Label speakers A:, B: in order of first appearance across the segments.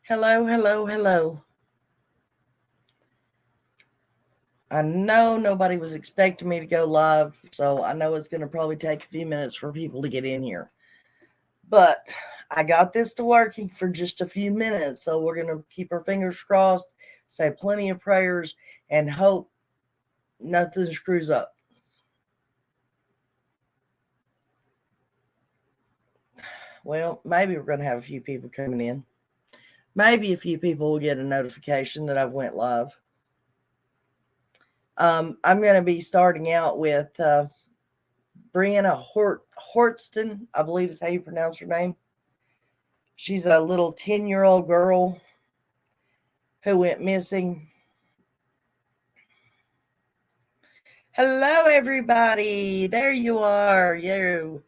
A: Hello, hello, hello. I know nobody was expecting me to go live, so I know it's going to probably take a few minutes for people to get in here. But I got this to working for just a few minutes, so we're going to keep our fingers crossed, say plenty of prayers, and hope nothing screws up. Well, maybe we're going to have a few people coming in. Maybe a few people will get a notification that I've went live. I'm going to be starting out with Breanna Horsten, I believe is how you pronounce her name. She's a little 10-year-old girl who went missing. Hello, everybody. There you are. Yay.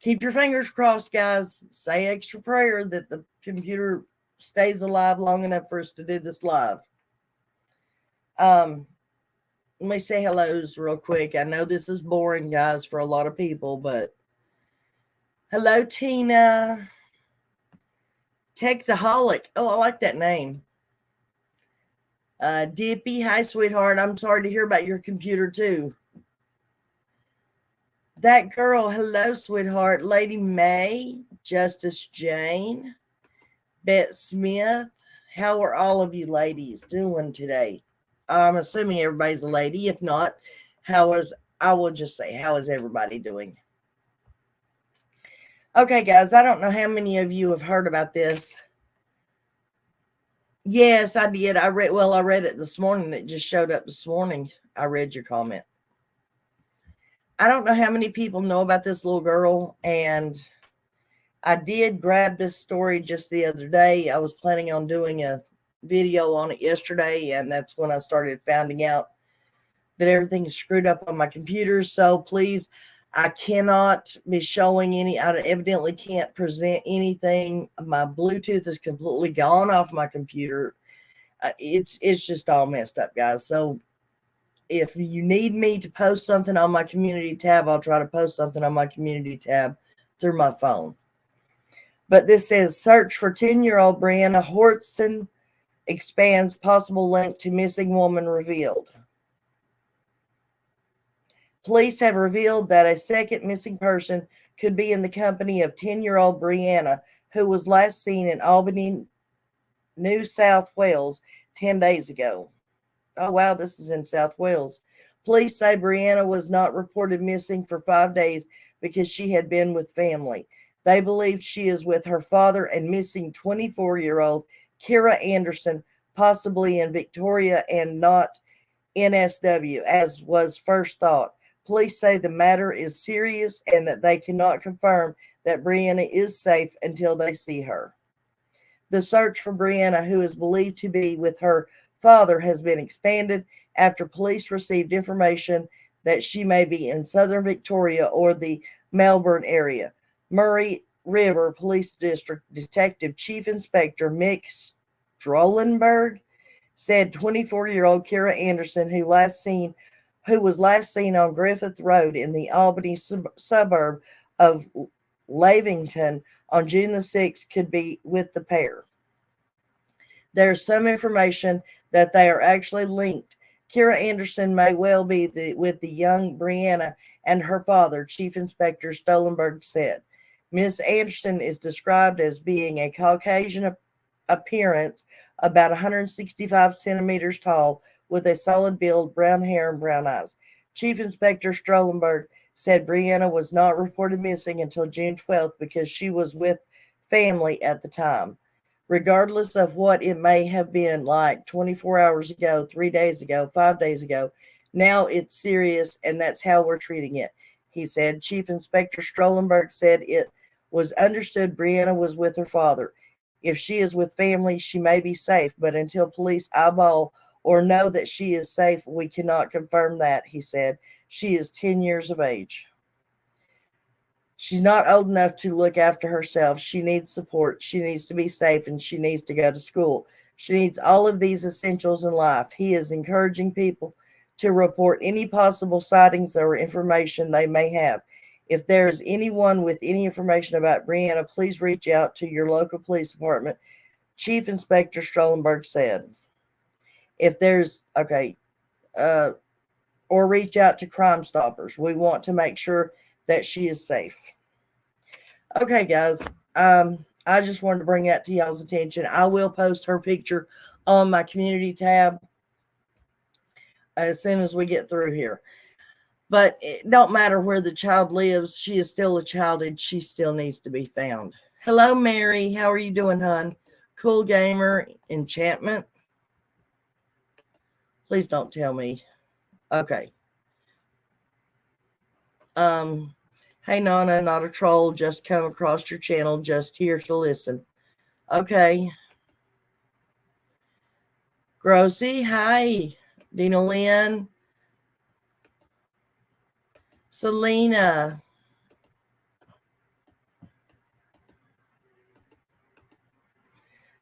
A: Keep your fingers crossed, guys. Say extra prayer that the computer stays alive long enough for us to do this live. Let me say hellos real quick. I know this is boring, guys, for a lot of people, but hello, Tina. Texaholic. Oh, I like that name. Dippy, hi, sweetheart. I'm sorry to hear about your computer, too. That girl, hello, sweetheart. Lady May, Justice Jane, Bet Smith. How are all of you ladies doing today? I'm assuming everybody's a lady. If not, I will just say, how is everybody doing? Okay, guys, I don't know how many of you have heard about this. Yes, I did. I read it this morning. It just showed up this morning. I read your comment. I don't know how many people know about this little girl, and I did grab this story just the other day. I was planning on doing a video on it yesterday, and that's when I started finding out that everything's screwed up on my computer. So please, I cannot be showing any. I evidently can't present anything. My Bluetooth is completely gone off my computer. It's just all messed up, guys. So if you need me to post something on my community tab, I'll try to post something on my community tab through my phone. But this says search for 10-year-old Brianna Horsten expands possible link to missing woman revealed. Police have revealed that a second missing person could be in the company of 10-year-old Brianna, who was last seen in Albany, New South Wales 10 days ago. Oh, wow, this is in South Wales. Police say Brianna was not reported missing for 5 days because she had been with family. They believe she is with her father and missing 24-year-old Kira Anderson, possibly in Victoria and not NSW, as was first thought. Police say the matter is serious and that they cannot confirm that Brianna is safe until they see her. The search for Brianna, who is believed to be with her father, has been expanded after police received information that she may be in southern Victoria or the Melbourne area. Murray River Police District Detective Chief Inspector Mick Strollenberg said 24-year-old Kira Anderson, who was last seen on Griffith Road in the Albany suburb of Lavington on June the 6th, could be with the pair. There's some information that they are actually linked. Kira Anderson may well be with the young Brianna and her father, Chief Inspector Stollenberg said. Miss Anderson is described as being a Caucasian appearance, about 165 centimeters tall, with a solid build, brown hair, and brown eyes. Chief Inspector Strollenberg said Brianna was not reported missing until June 12th because she was with family at the time. Regardless of what it may have been like 24 hours ago, 3 days ago, 5 days ago, now it's serious, and that's how we're treating it, he said. Chief Inspector Strollenberg said it was understood Brianna was with her father. If she is with family, she may be safe, but until police eyeball or know that she is safe, we cannot confirm that, he said. She is 10 years of age. She's not old enough to look after herself. She needs support. She needs to be safe, and she needs to go to school. She needs all of these essentials in life. He is encouraging people to report any possible sightings or information they may have. If there is anyone with any information about Brianna, please reach out to your local police department, Chief Inspector Strollenberg said. If there's, okay, or reach out to Crime Stoppers. We want to make sure that she is safe. Okay, guys. I just wanted to bring that to y'all's attention. I will post her picture on my community tab as soon as we get through here. But it don't matter where the child lives. She is still a child and she still needs to be found. Hello, Mary. How are you doing, hon? Cool Gamer Enchantment. Please don't tell me. Okay. Hey, Nana, not a troll. Just come across your channel. Just here to listen. Okay. Grossy, hi. Dina Lynn. Selena.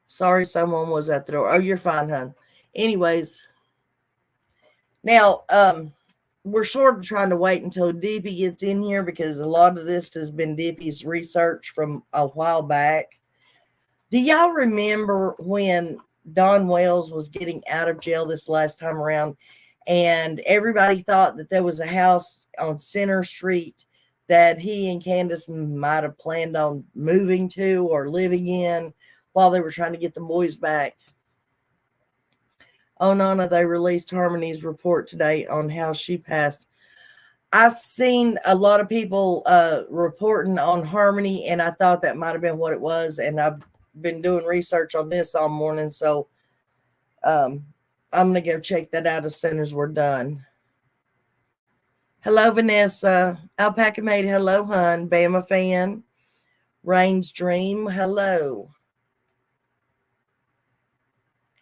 A: Sorry, someone was at the door. Oh, you're fine, hon. Anyways, now, we're sort of trying to wait until Dippy gets in here because a lot of this has been Dippy's research from a while back. Do y'all remember when Don Wells was getting out of jail this last time around and everybody thought that there was a house on Center Street that he and Candace might have planned on moving to or living in while they were trying to get the boys back? Oh, Nana, they released Harmony's report today on how she passed. I've seen a lot of people reporting on Harmony, and I thought that might have been what it was. And I've been doing research on this all morning, so I'm going to go check that out as soon as we're done. Hello, Vanessa. Alpaca Maid, hello, hun. Bama fan. Rain's Dream, hello.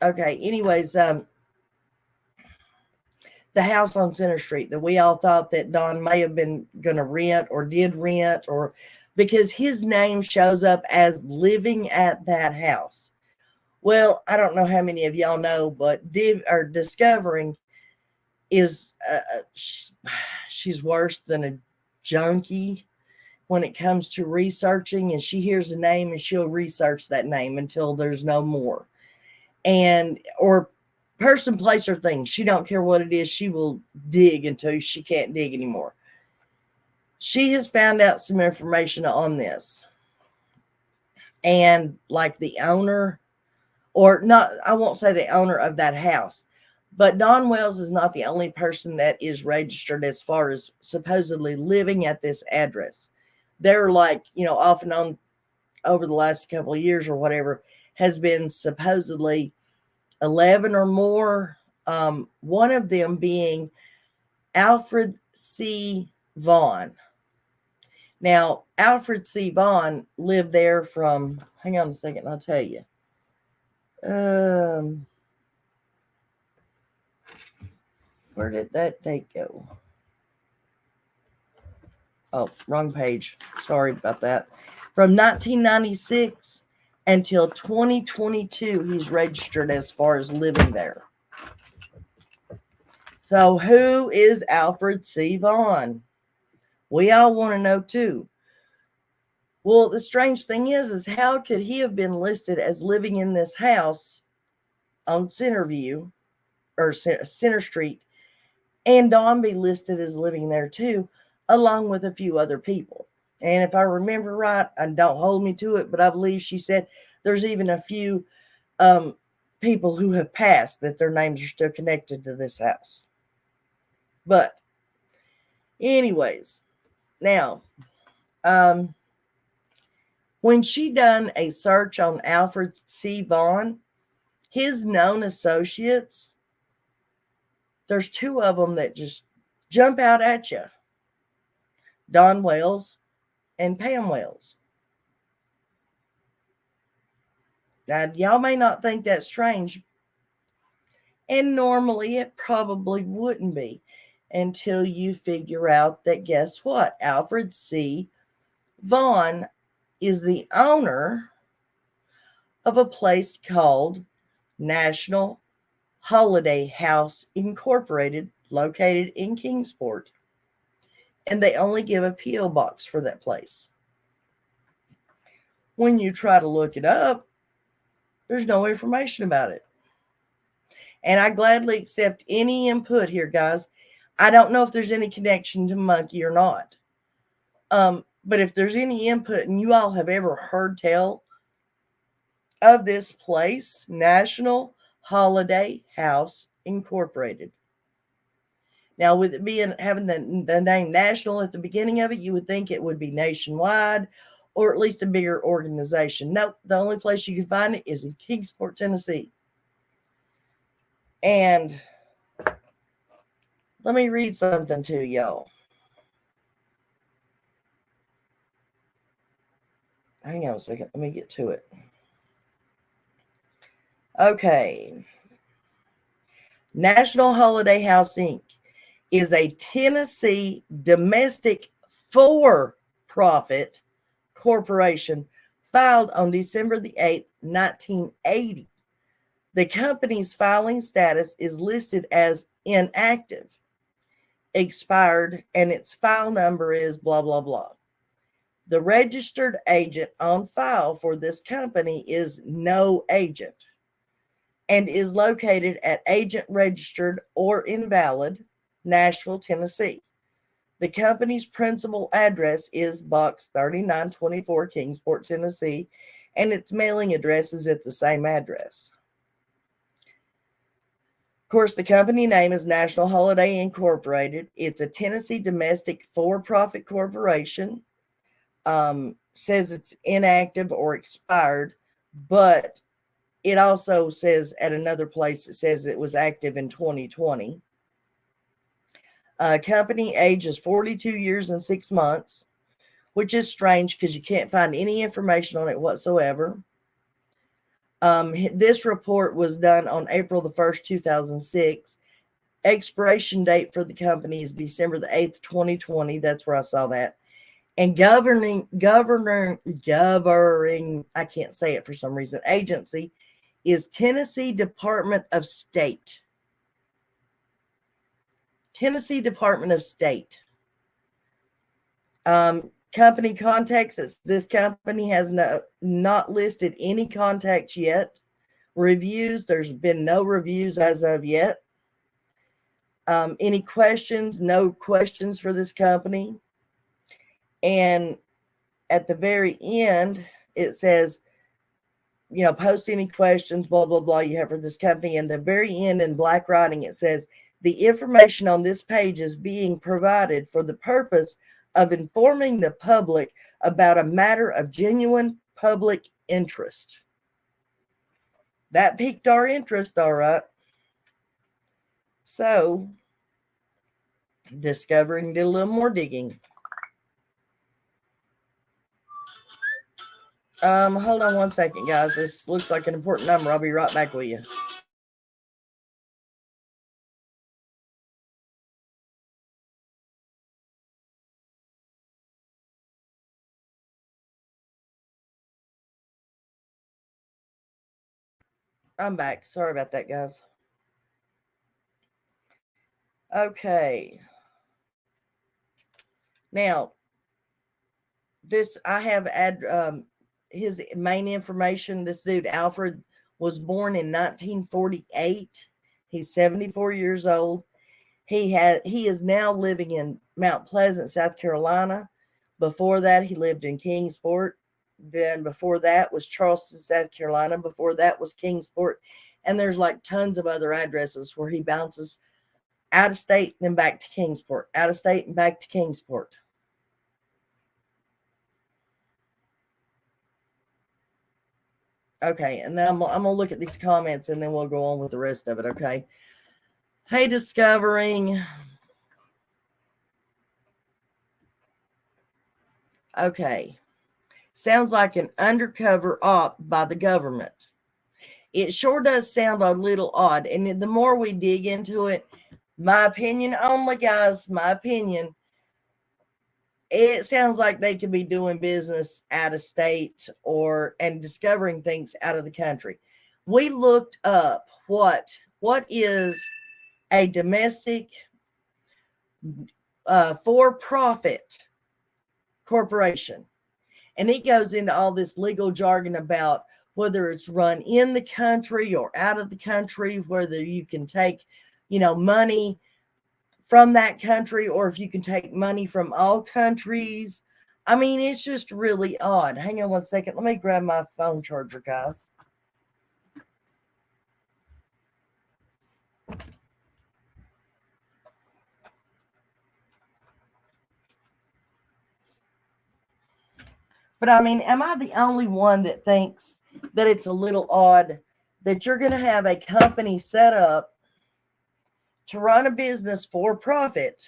A: Okay, anyways, the house on Center Street that we all thought that Don may have been going to rent or did rent, or because his name shows up as living at that house. Well, I don't know how many of y'all know, but discovering is she's worse than a junkie when it comes to researching, and she hears a name and she'll research that name until there's no more. And or person, place, or thing, she don't care what it is, she will dig until she can't dig anymore. She has found out some information on this, and like the owner, or not, I won't say the owner of that house, but Don Wells is not the only person that is registered as far as supposedly living at this address. They're like, off and on over the last couple of years or whatever, has been supposedly 11 or more. One of them being Alfred C. Vaughan. Now, Alfred C. Vaughan lived there from, hang on a second, I'll tell you. Where did that date go? Oh, wrong page. Sorry about that. From 1996 until 2022, he's registered as far as living there. So who is Alfred C. Vaughan? We all want to know too. Well, the strange thing is how could he have been listed as living in this house on Centerview or Center Street, and Dawn be listed as living there too, along with a few other people? And if I remember right, and don't hold me to it, but I believe she said there's even a few people who have passed that their names are still connected to this house. But anyways, now, when she done a search on Alfred C. Vaughan, his known associates, there's two of them that just jump out at you. Don Wells and Pam Wells. Now, y'all may not think that's strange, and normally it probably wouldn't be until you figure out that, guess what? Alfred C. Vaughan is the owner of a place called National Holiday House Incorporated, located in Kingsport. and they only give a P.O. box for that place. When you try to look it up, there's no information about it. And I gladly accept any input here, guys. I don't know if there's any connection to Monkey or not. But if there's any input and you all have ever heard tell of this place, National Holiday House Incorporated. Now, with it being having the name National at the beginning of it, you would think it would be nationwide or at least a bigger organization. Nope, the only place you can find it is in Kingsport, Tennessee. And let me read something to y'all. Hang on a second. Let me get to it. Okay. National Holiday House Inc. is a Tennessee domestic for-profit corporation filed on December the 8th, 1980. The company's filing status is listed as inactive, expired, and its file number is blah, blah, blah. The registered agent on file for this company is no agent and is located at Agent Registered or Invalid, Nashville, Tennessee. The company's principal address is Box 3924, Kingsport, Tennessee, and its mailing address is at the same address. Of course, the company name is National Holiday Incorporated. It's a Tennessee domestic for-profit corporation. Says it's inactive or expired, but it also says at another place it says it was active in 2020. Company age is 42 years and 6 months, which is strange because you can't find any information on it whatsoever. This report was done on April the 1st, 2006. Expiration date for the company is December the 8th, 2020. That's where I saw that. And governing, I can't say it for some reason, agency is Tennessee Department of State. Tennessee Department of State. Company contacts. This company has not listed any contacts yet. Reviews. There's been no reviews as of yet. Any questions? No questions for this company. And at the very end, it says, post any questions, blah, blah, blah, you have for this company. And the very end in black writing, it says, the information on this page is being provided for the purpose of informing the public about a matter of genuine public interest. That piqued our interest, all right. So, discovering did a little more digging. Hold on one second, guys. This looks like an important number. I'll be right back with you. I'm back. Sorry about that, guys. Okay. Now, I have his main information. This dude, Alfred, was born in 1948. He's 74 years old. He is now living in Mount Pleasant, South Carolina. Before that, he lived in Kingsport. Then before that was Charleston, South Carolina. Before that was Kingsport. And there's like tons of other addresses where he bounces out of state, then back to Kingsport, out of state and back to Kingsport. Okay, and then I'm going to look at these comments and then we'll go on with the rest of it, okay? Hey, discovering. Okay. Sounds like an undercover op by the government. It sure does sound a little odd. And the more we dig into it, my opinion only, guys, my opinion, it sounds like they could be doing business out of state and discovering things out of the country. We looked up what is a domestic for-profit corporation. And it goes into all this legal jargon about whether it's run in the country or out of the country, whether you can take, money from that country or if you can take money from all countries. I mean, it's just really odd. Hang on one second. Let me grab my phone charger, guys. But I mean, am I the only one that thinks that it's a little odd that you're going to have a company set up to run a business for profit,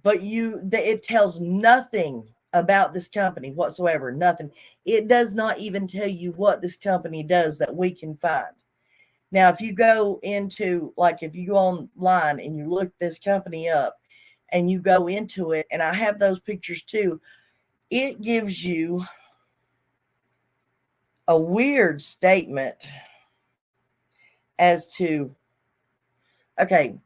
A: but it tells nothing about this company whatsoever, nothing. It does not even tell you what this company does that we can find. Now, if you go into, like, if you go online and you look this company up and you go into it, and I have those pictures too, it gives you a weird statement as to, okay,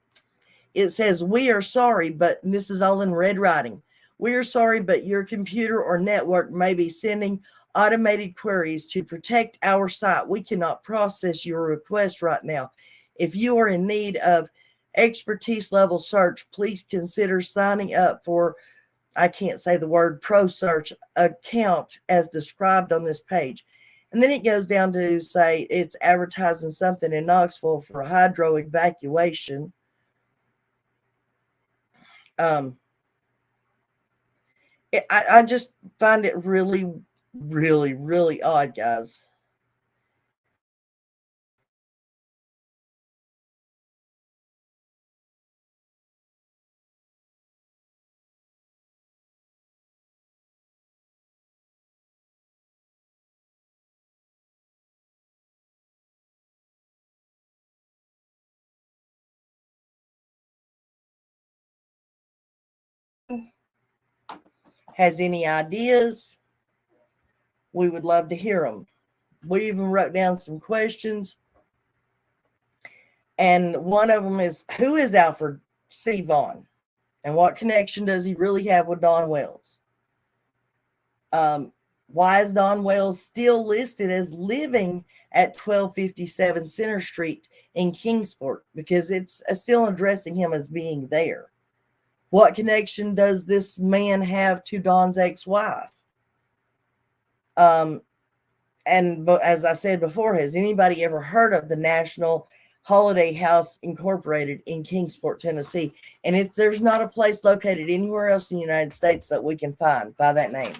A: it says, we are sorry, but this is all in red writing. We are sorry, but your computer or network may be sending automated queries to protect our site. We cannot process your request right now. If you are in need of expertise level search, please consider signing up for, I can't say the word, pro search account as described on this page. And then it goes down to say it's advertising something in Knoxville for hydro evacuation. I just find it really, really, really odd, guys. Has any ideas? We would love to hear them. We even wrote down some questions. And one of them is, who is Alfred C. Vaughan? And what connection does he really have with Don Wells? Why is Don Wells still listed as living at 1257 Center Street in Kingsport? Because it's still addressing him as being there. What connection does this man have to Don's ex-wife? And as I said before, has anybody ever heard of the National Holiday House Incorporated in Kingsport, Tennessee? And there's not a place located anywhere else in the United States that we can find by that name.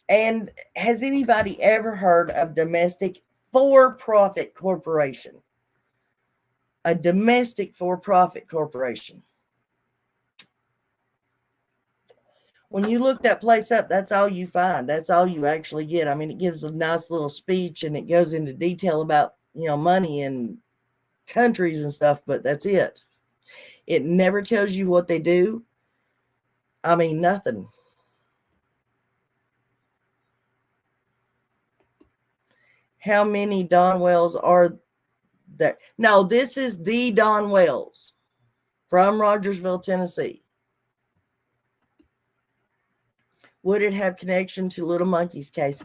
A: And has anybody ever heard of domestic for-profit corporation? A domestic for-profit corporation. When you look that place up, that's all you find. That's all you actually get. I mean, it gives a nice little speech and it goes into detail about, money and countries and stuff, but that's it. It never tells you what they do. I mean, nothing. How many Don Wells are there? No, this is the Don Wells from Rogersville, Tennessee. Would it have connection to Little Monkey's case?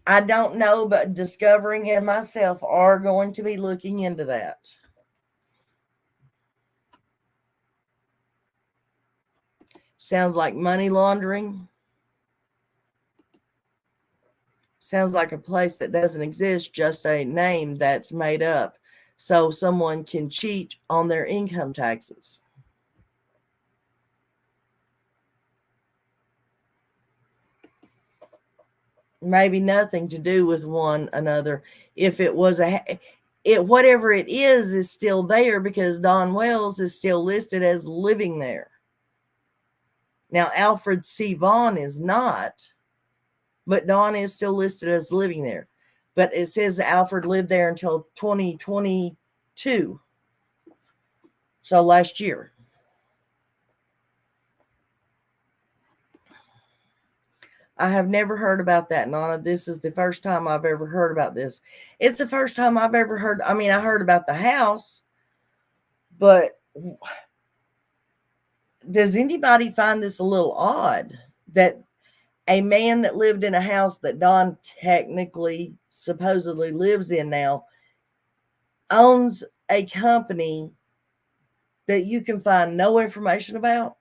A: I don't know, but Discovering and myself are going to be looking into that. Sounds like money laundering. Sounds like a place that doesn't exist, just a name that's made up so someone can cheat on their income taxes. Maybe nothing to do with one another. If it was whatever it is still there because Don Wells is still listed as living there. Now, Alfred C. Vaughan is not, but Don is still listed as living there. But it says Alfred lived there until 2022. So last year. I have never heard about that, Nana. This is the first time I've ever heard about this. It's the first time I've ever heard. I mean, I heard about the house, But does anybody find this a little odd that a man that lived in a house that Don technically, supposedly lives in now, owns a company that you can find no information about?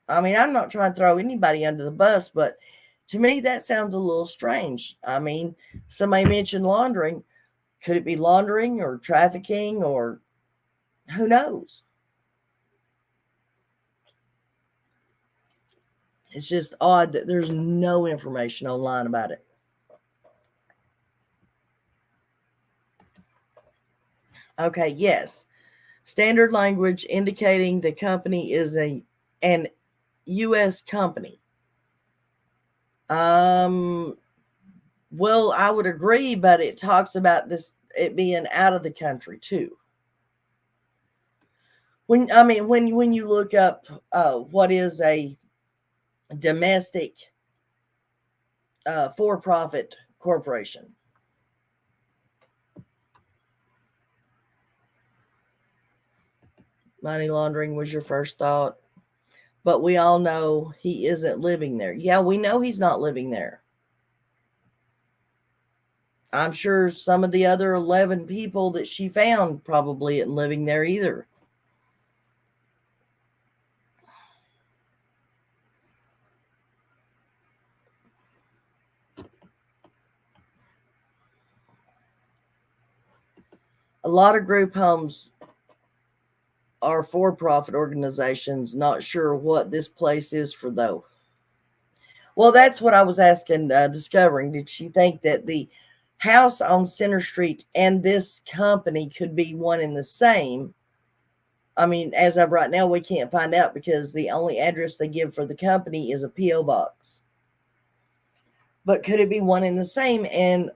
A: I mean, I'm not trying to throw anybody under the bus, but to me, that sounds a little strange. I mean, somebody mentioned laundering. Could it be laundering or trafficking or who knows? It's just odd that there's no information online about it. Okay, yes. Standard language indicating the company is an U.S. company. Well, I would agree, but it talks about it being out of the country too. When you look up what is a domestic for-profit corporation, money laundering was your first thought, but we all know he isn't living there. Yeah, we know he's not living there. I'm sure some of the other 11 people that she found probably isn't living there either. A lot of group homes are for-profit organizations. Not sure what this place is for, though. Well, that's what I was asking, discovering. Did she think that the house on Center Street and this company could be one and the same? I mean, as of right now, we can't find out because the only address they give for the company is a P.O. box. But could it be one and the same? And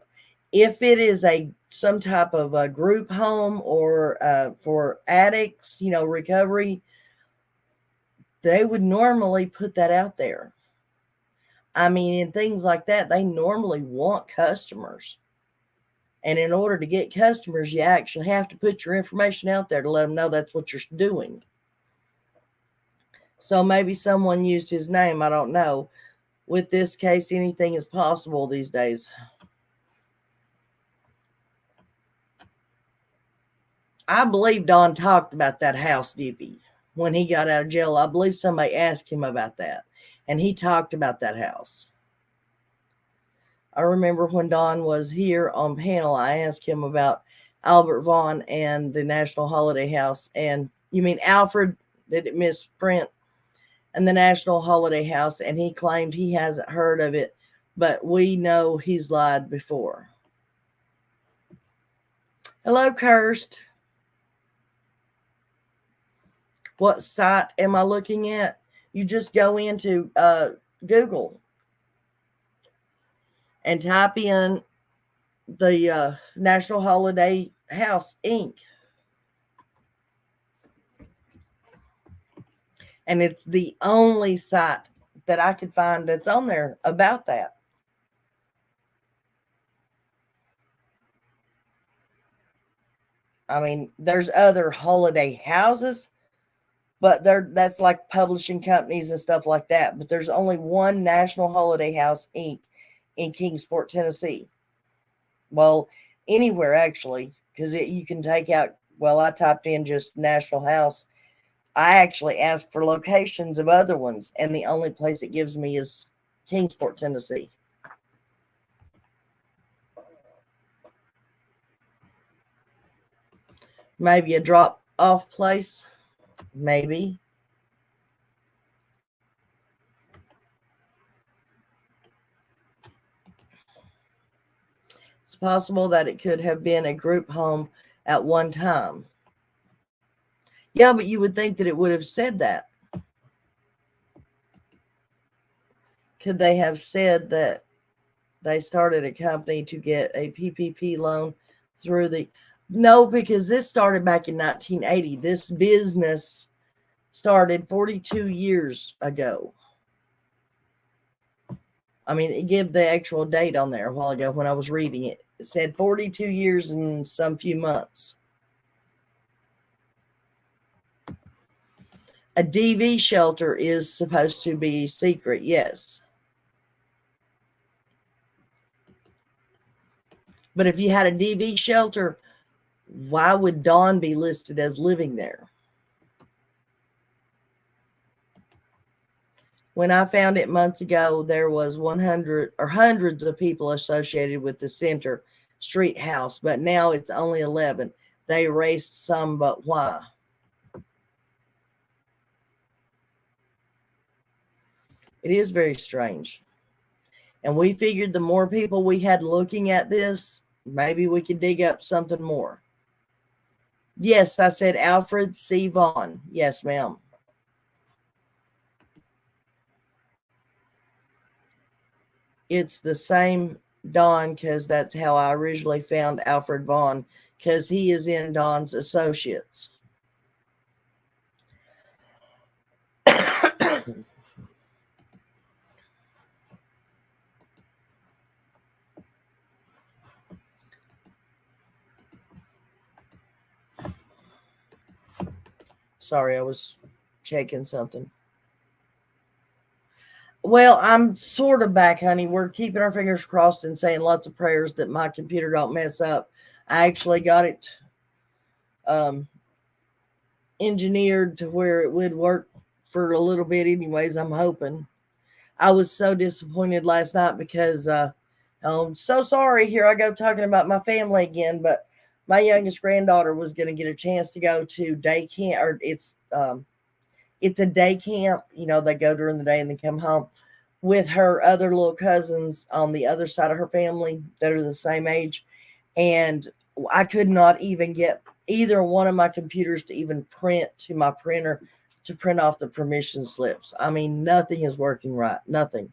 A: if it is some type of a group home or for addicts, recovery, they would normally put that out there. I mean, in things like that, they normally want customers. And in order to get customers, you actually have to put your information out there to let them know that's what you're doing. So maybe someone used his name. I don't know. With this case, anything is possible these days. I believe Don talked about that house, Dippy, when he got out of jail. I believe somebody asked him about that, and he talked about that house. I remember when Don was here on panel, I asked him about Albert Vaughan and the National Holiday House. And you mean Alfred, did it misprint? And the National Holiday House, and he claimed he hasn't heard of it, but we know he's lied before. Hello, Kirst. What site am I looking at? You just go into Google and type in the National Holiday House, Inc. And it's the only site that I could find that's on there about that. I mean, there's other holiday houses, but that's like publishing companies and stuff like that. But there's only one National Holiday House, Inc. in Kingsport, Tennessee. Well, anywhere actually, because you can take out, well, I typed in just National House. I actually asked for locations of other ones, and the only place it gives me is Kingsport, Tennessee. Maybe a drop-off place. Maybe. It's possible that it could have been a group home at one time. Yeah, but you would think that it would have said that. Could they have said that they started a company to get a PPP loan through the... No, because this started back in 1980. This business started 42 years ago. I mean, it gave the actual date on there a while ago when I was reading it. It said 42 years and some few months. A DV shelter is supposed to be secret, yes. But if you had a DV shelter, why would Dawn be listed as living there? When I found it months ago, there was 100 or hundreds of people associated with the Center Street house, but now it's only 11. They erased some, but why? It is very strange. And we figured the more people we had looking at this, maybe we could dig up something more. Yes, I said Alfred C. Vaughan. Yes, ma'am. It's the same Don because that's how I originally found Alfred Vaughan because he is in Don's Associates. Sorry, I was checking something. Well, I'm sort of back, honey. We're keeping our fingers crossed and saying lots of prayers that my computer don't mess up. I actually got it um, engineered to where it would work for a little bit anyways, I'm hoping. I was so disappointed last night because I'm so sorry. Here I go talking about my family again, but my youngest granddaughter was going to get a chance to go to day camp, or it's a day camp. You know, they go during the day and then come home with her other little cousins on the other side of her family that are the same age. And I could not even get either one of my computers to even print to my printer to print off the permission slips. I mean, nothing is working right. Nothing.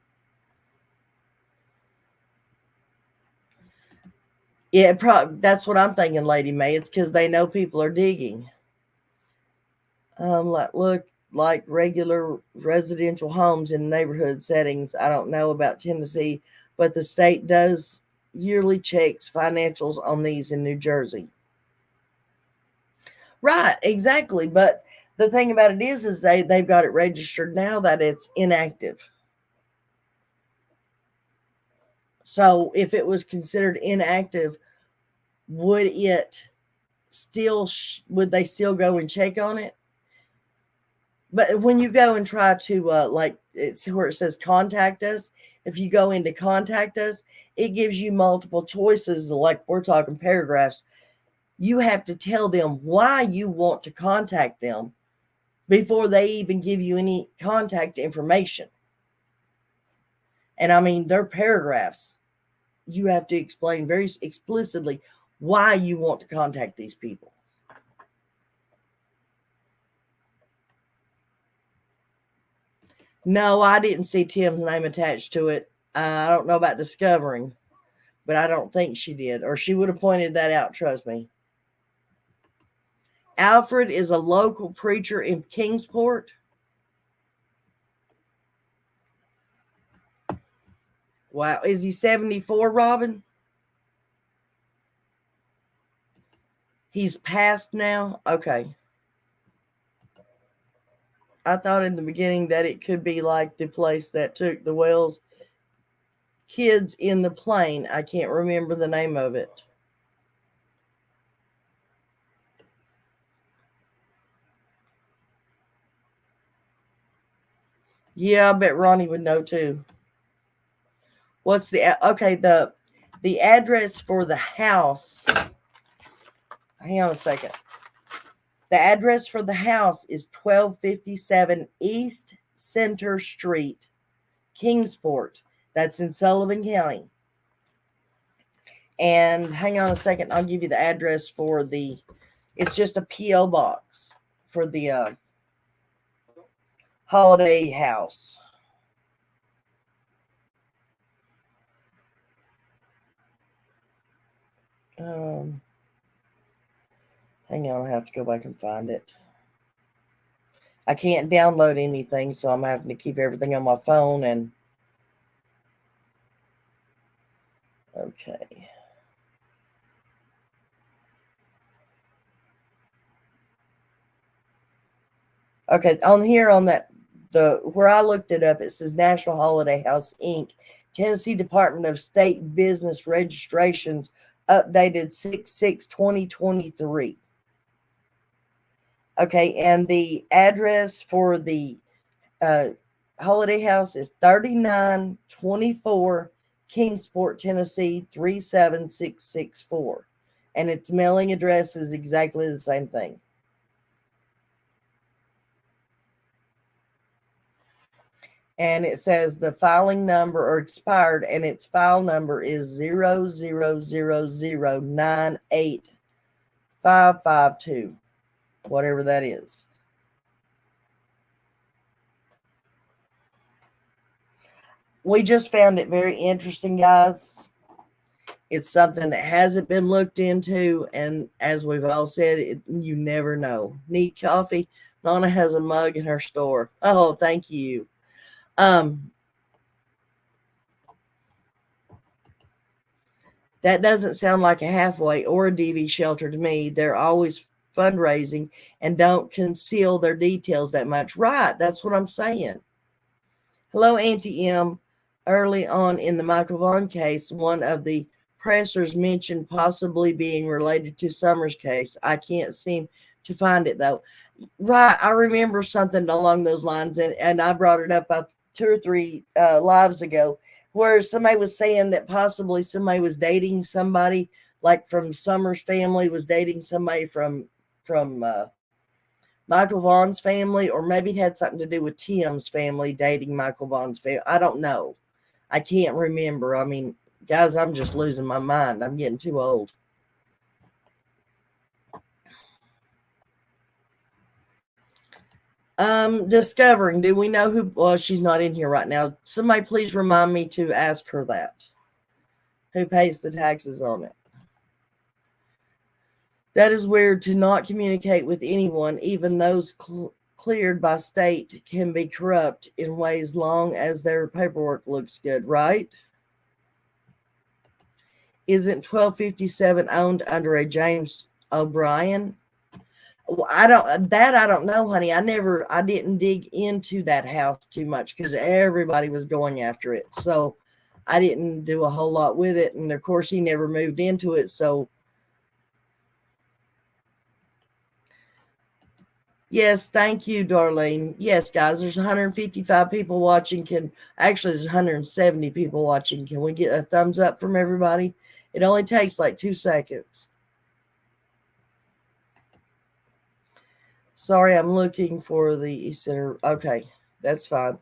A: Yeah, that's what I'm thinking, Lady May. It's because they know people are digging. Look, like regular residential homes in neighborhood settings. I don't know about Tennessee, but the state does yearly checks financials on these in New Jersey. Right, exactly. But the thing about it is they've got it registered now that it's inactive. So if it was considered inactive, would it still would they still go and check on it? But when you go and try to like it's where it says contact us, if you go into contact us, it gives you multiple choices, like we're talking paragraphs. You have to tell them why you want to contact them before they even give you any contact information. And I mean, they're paragraphs. You have to explain very explicitly why you want to contact these people. No, I didn't see Tim's name attached to it. I don't know about discovering, but I don't think she did, or she would have pointed that out, trust me. Alfred is a local preacher in Kingsport. Wow. Is he 74, Robin? He's passed now? Okay. I thought in the beginning that it could be like the place that took the Wells kids in the plane. I can't remember the name of it. Yeah, I bet Ronnie would know too. What's the address for the house? Hang on a second. The address for the house is 1257 East Center Street, Kingsport. That's in Sullivan County. And hang on a second, I'll give you the address for it's just a P.O. box for the holiday house. Hang on, I have to go back and find it. I can't download anything, so I'm having to keep everything on my phone. And okay. Okay, on here on that the where I looked it up, it says National Holiday House Inc. Tennessee Department of State Business Registrations updated 6/6/2023. Okay, and the address for the uh, Holiday House is 3924 Kingsport, Tennessee 37664. And its mailing address is exactly the same thing. And it says the filing number or expired, and its file number is 000098552, whatever that is. We just found it very interesting, guys. It's something that hasn't been looked into, and as we've all said, you never know. Need coffee? Nana has a mug in her store. Oh, thank you. That doesn't sound like a halfway or a DV shelter to me. They're always fundraising and don't conceal their details that much. Right, that's what I'm saying. Hello, Auntie M. Early on in the Michael Vaughan case, one of the pressers mentioned possibly being related to Summers' case. I can't seem to find it though. Right, I remember something along those lines, and I brought it up about 2 or 3 lives ago, where somebody was saying that possibly somebody was dating somebody like from Summers' family was dating somebody from Michael Vaughan's family, or maybe it had something to do with Tim's family dating Michael Vaughan's family. I don't know. I can't remember. I mean, guys, I'm just losing my mind. I'm getting too old. Discovering, do we know who? Well, she's not in here right now. Somebody please remind me to ask her that. Who pays the taxes on it? That is weird to not communicate with anyone, even those cleared by state can be corrupt in ways long as their paperwork looks good, right? Isn't 1257 owned under a James O'Brien? I don't know, honey. I didn't dig into that house too much because everybody was going after it. So I didn't do a whole lot with it. And of course, he never moved into it. So, yes, thank you, Darlene. Yes, guys, there's 155 people watching. Actually, there's 170 people watching. Can we get a thumbs up from everybody? It only takes like 2 seconds. Sorry, I'm looking for the e-center. Okay, that's fine.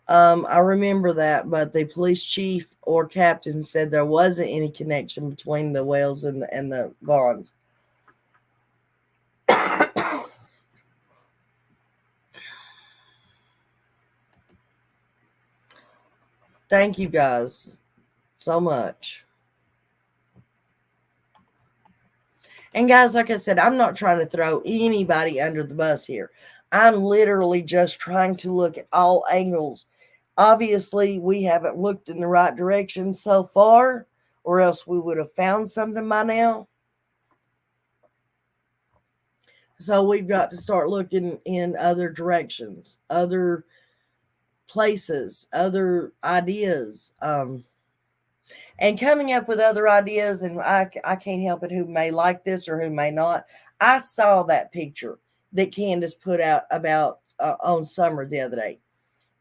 A: I remember that, but the police chief or captain said there wasn't any connection between the Wales and the Vaughans. Thank you guys so much. And guys, like I said, I'm not trying to throw anybody under the bus here. I'm literally just trying to look at all angles. Obviously, we haven't looked in the right direction so far, or else we would have found something by now. So we've got to start looking in other directions, other places, other ideas, and coming up with other ideas. And I can't help it who may like this or who may not. I saw that picture that Candace put out about on Summer the other day.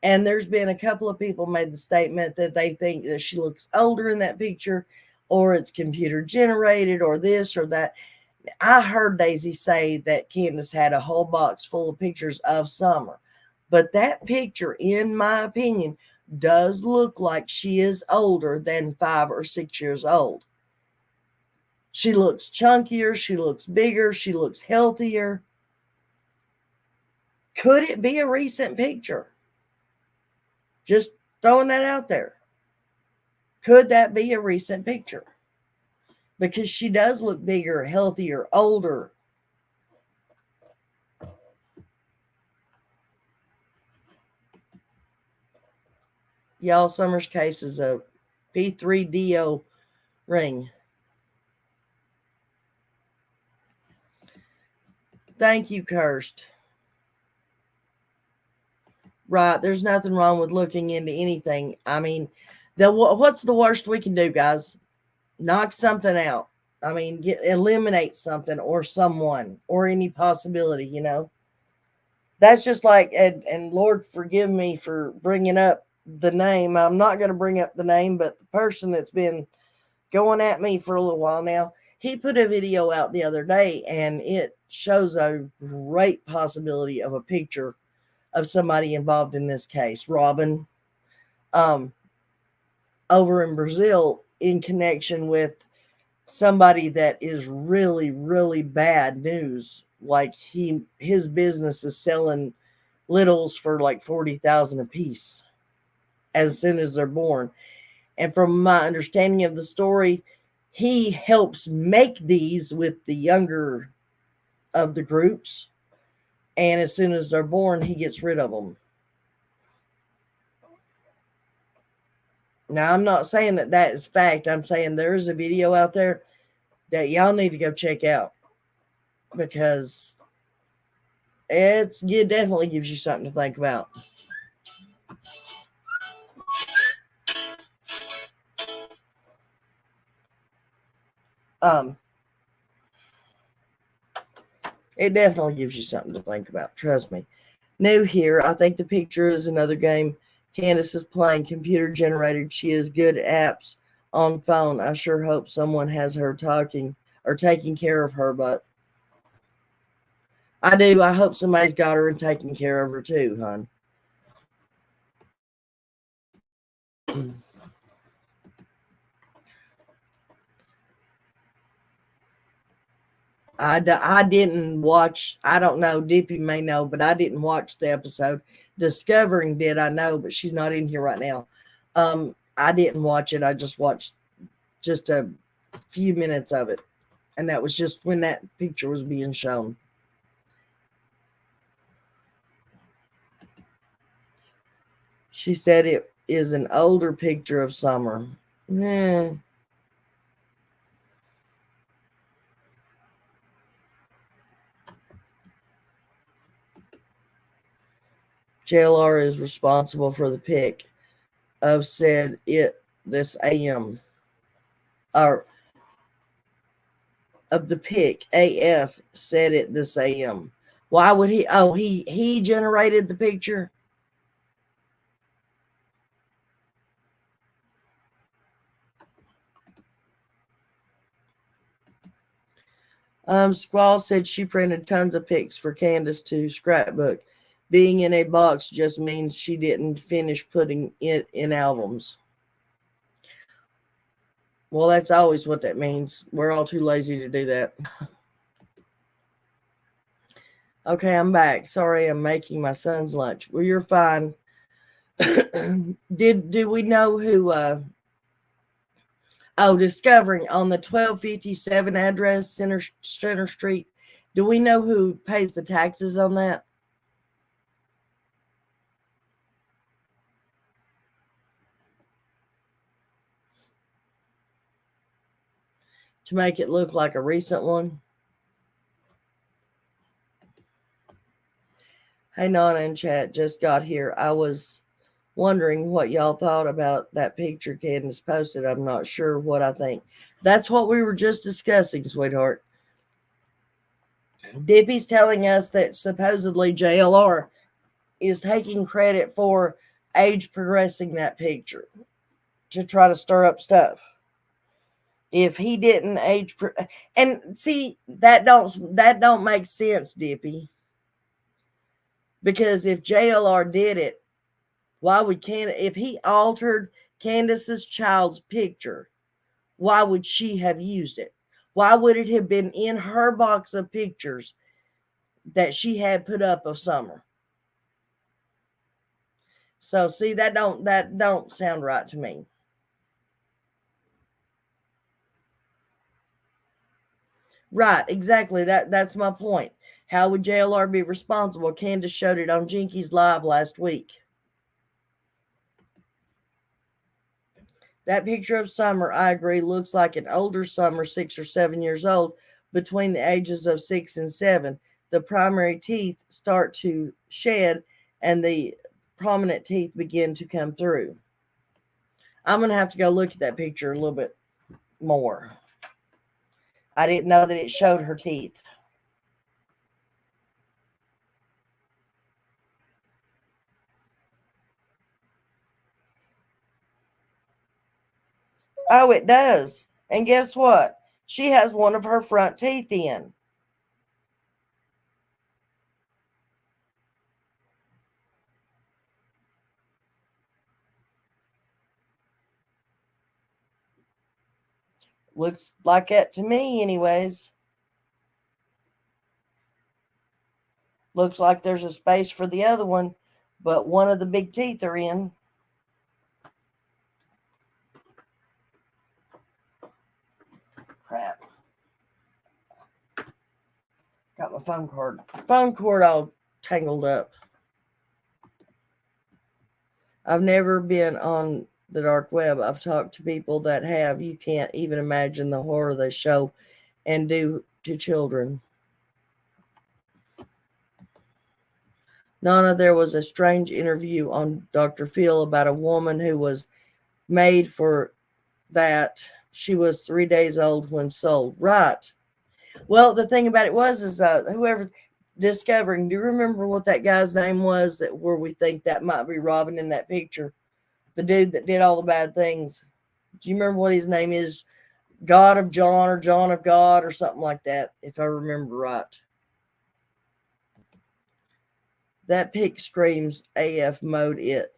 A: And there's been a couple of people made the statement that they think that she looks older in that picture, or it's computer generated, or this or that. I heard Daisy say that Candace had a whole box full of pictures of Summer. But that picture, in my opinion, does look like she is older than 5 or 6 years old. She looks chunkier, she looks bigger, she looks healthier. Could it be a recent picture? Just throwing that out there. Could that be a recent picture? Because she does look bigger, healthier, older. Y'all, Summer's case is a P3DO ring. Thank you, Kirst. Right. There's nothing wrong with looking into anything. I mean, what's the worst we can do, guys? Knock something out. I mean, eliminate something or someone or any possibility, That's just like, and Lord forgive me for bringing up the name. I'm not going to bring up the name, but the person that's been going at me for a little while now, he put a video out the other day and it shows a great possibility of a picture of somebody involved in this case, Robin, um, over in Brazil, in connection with somebody that is really, really bad news. Like his business is selling littles for like 40,000 a piece as soon as they're born. And from my understanding of the story, he helps make these with the younger of the groups. And as soon as they're born, he gets rid of them. Now, I'm not saying that is fact. I'm saying there's a video out there that y'all need to go check out, because it definitely gives you something to think about. It definitely gives you something to think about. Trust me. New here. I think the picture is another game Candace is playing, computer generated. She is good at apps on phone. I sure hope someone has her talking or taking care of her, but I do. I hope somebody's got her and taking care of her too, hon. I didn't watch. I don't know. Dippy may know, but I didn't watch the episode. Discovering did, I know, but she's not in here right now. I didn't watch it. I just watched just a few minutes of it, and that was just when that picture was being shown. She said it is an older picture of Summer. Yeah. JLR is responsible for the pic of said it this AM. Or of the pic, AF said it this AM. Why would he? Oh, he generated the picture. Squall said she printed tons of pics for Candace to scrapbook. Being in a box just means she didn't finish putting it in albums. Well, that's always what that means. We're all too lazy to do that. Okay, I'm back. Sorry, I'm making my son's lunch. Well, you're fine. Do we know who discovering on the 1257 address, Center Street. Do we know who pays the taxes on that? To make it look like a recent one? Hey, Nana and chat, just got here. I was wondering what y'all thought about that picture Candace posted. I'm not sure what I think. That's what we were just discussing, sweetheart. Dippy's telling us that supposedly JLR is taking credit for age progressing that picture to try to stir up stuff. If he didn't and see, that don't make sense, Dippy. Because if JLR did it, why would if he altered Candace's child's picture, why would she have used it? Why would it have been in her box of pictures that she had put up of Summer? So see, that don't sound right to me. Right, exactly. That's my point. How would JLR be responsible? Candace showed it on Jinky's Live last week. That picture of Summer, I agree, looks like an older Summer, 6 or 7 years old, between the ages of 6 and 7. The primary teeth start to shed and the prominent teeth begin to come through. I'm going to have to go look at that picture a little bit more. I didn't know that it showed her teeth. Oh, it does. And guess what? She has one of her front teeth in. Looks like that to me, anyways. Looks like there's a space for the other one, but one of the big teeth are in. Crap. Got my phone cord. Phone cord all tangled up. I've never been on the dark web. I've talked to people that have. You can't even imagine the horror they show and do to children. Nana, there was a strange interview on Dr. Phil about a woman who was made for that. She was 3 days old when sold. Right. Well, the thing about it is whoever discovering, do you remember what that guy's name was that where we think that might be Robin in that picture? The dude that did all the bad things. Do you remember what his name is? God of John or John of God or something like that, if I remember right. That pic screams AF mode it.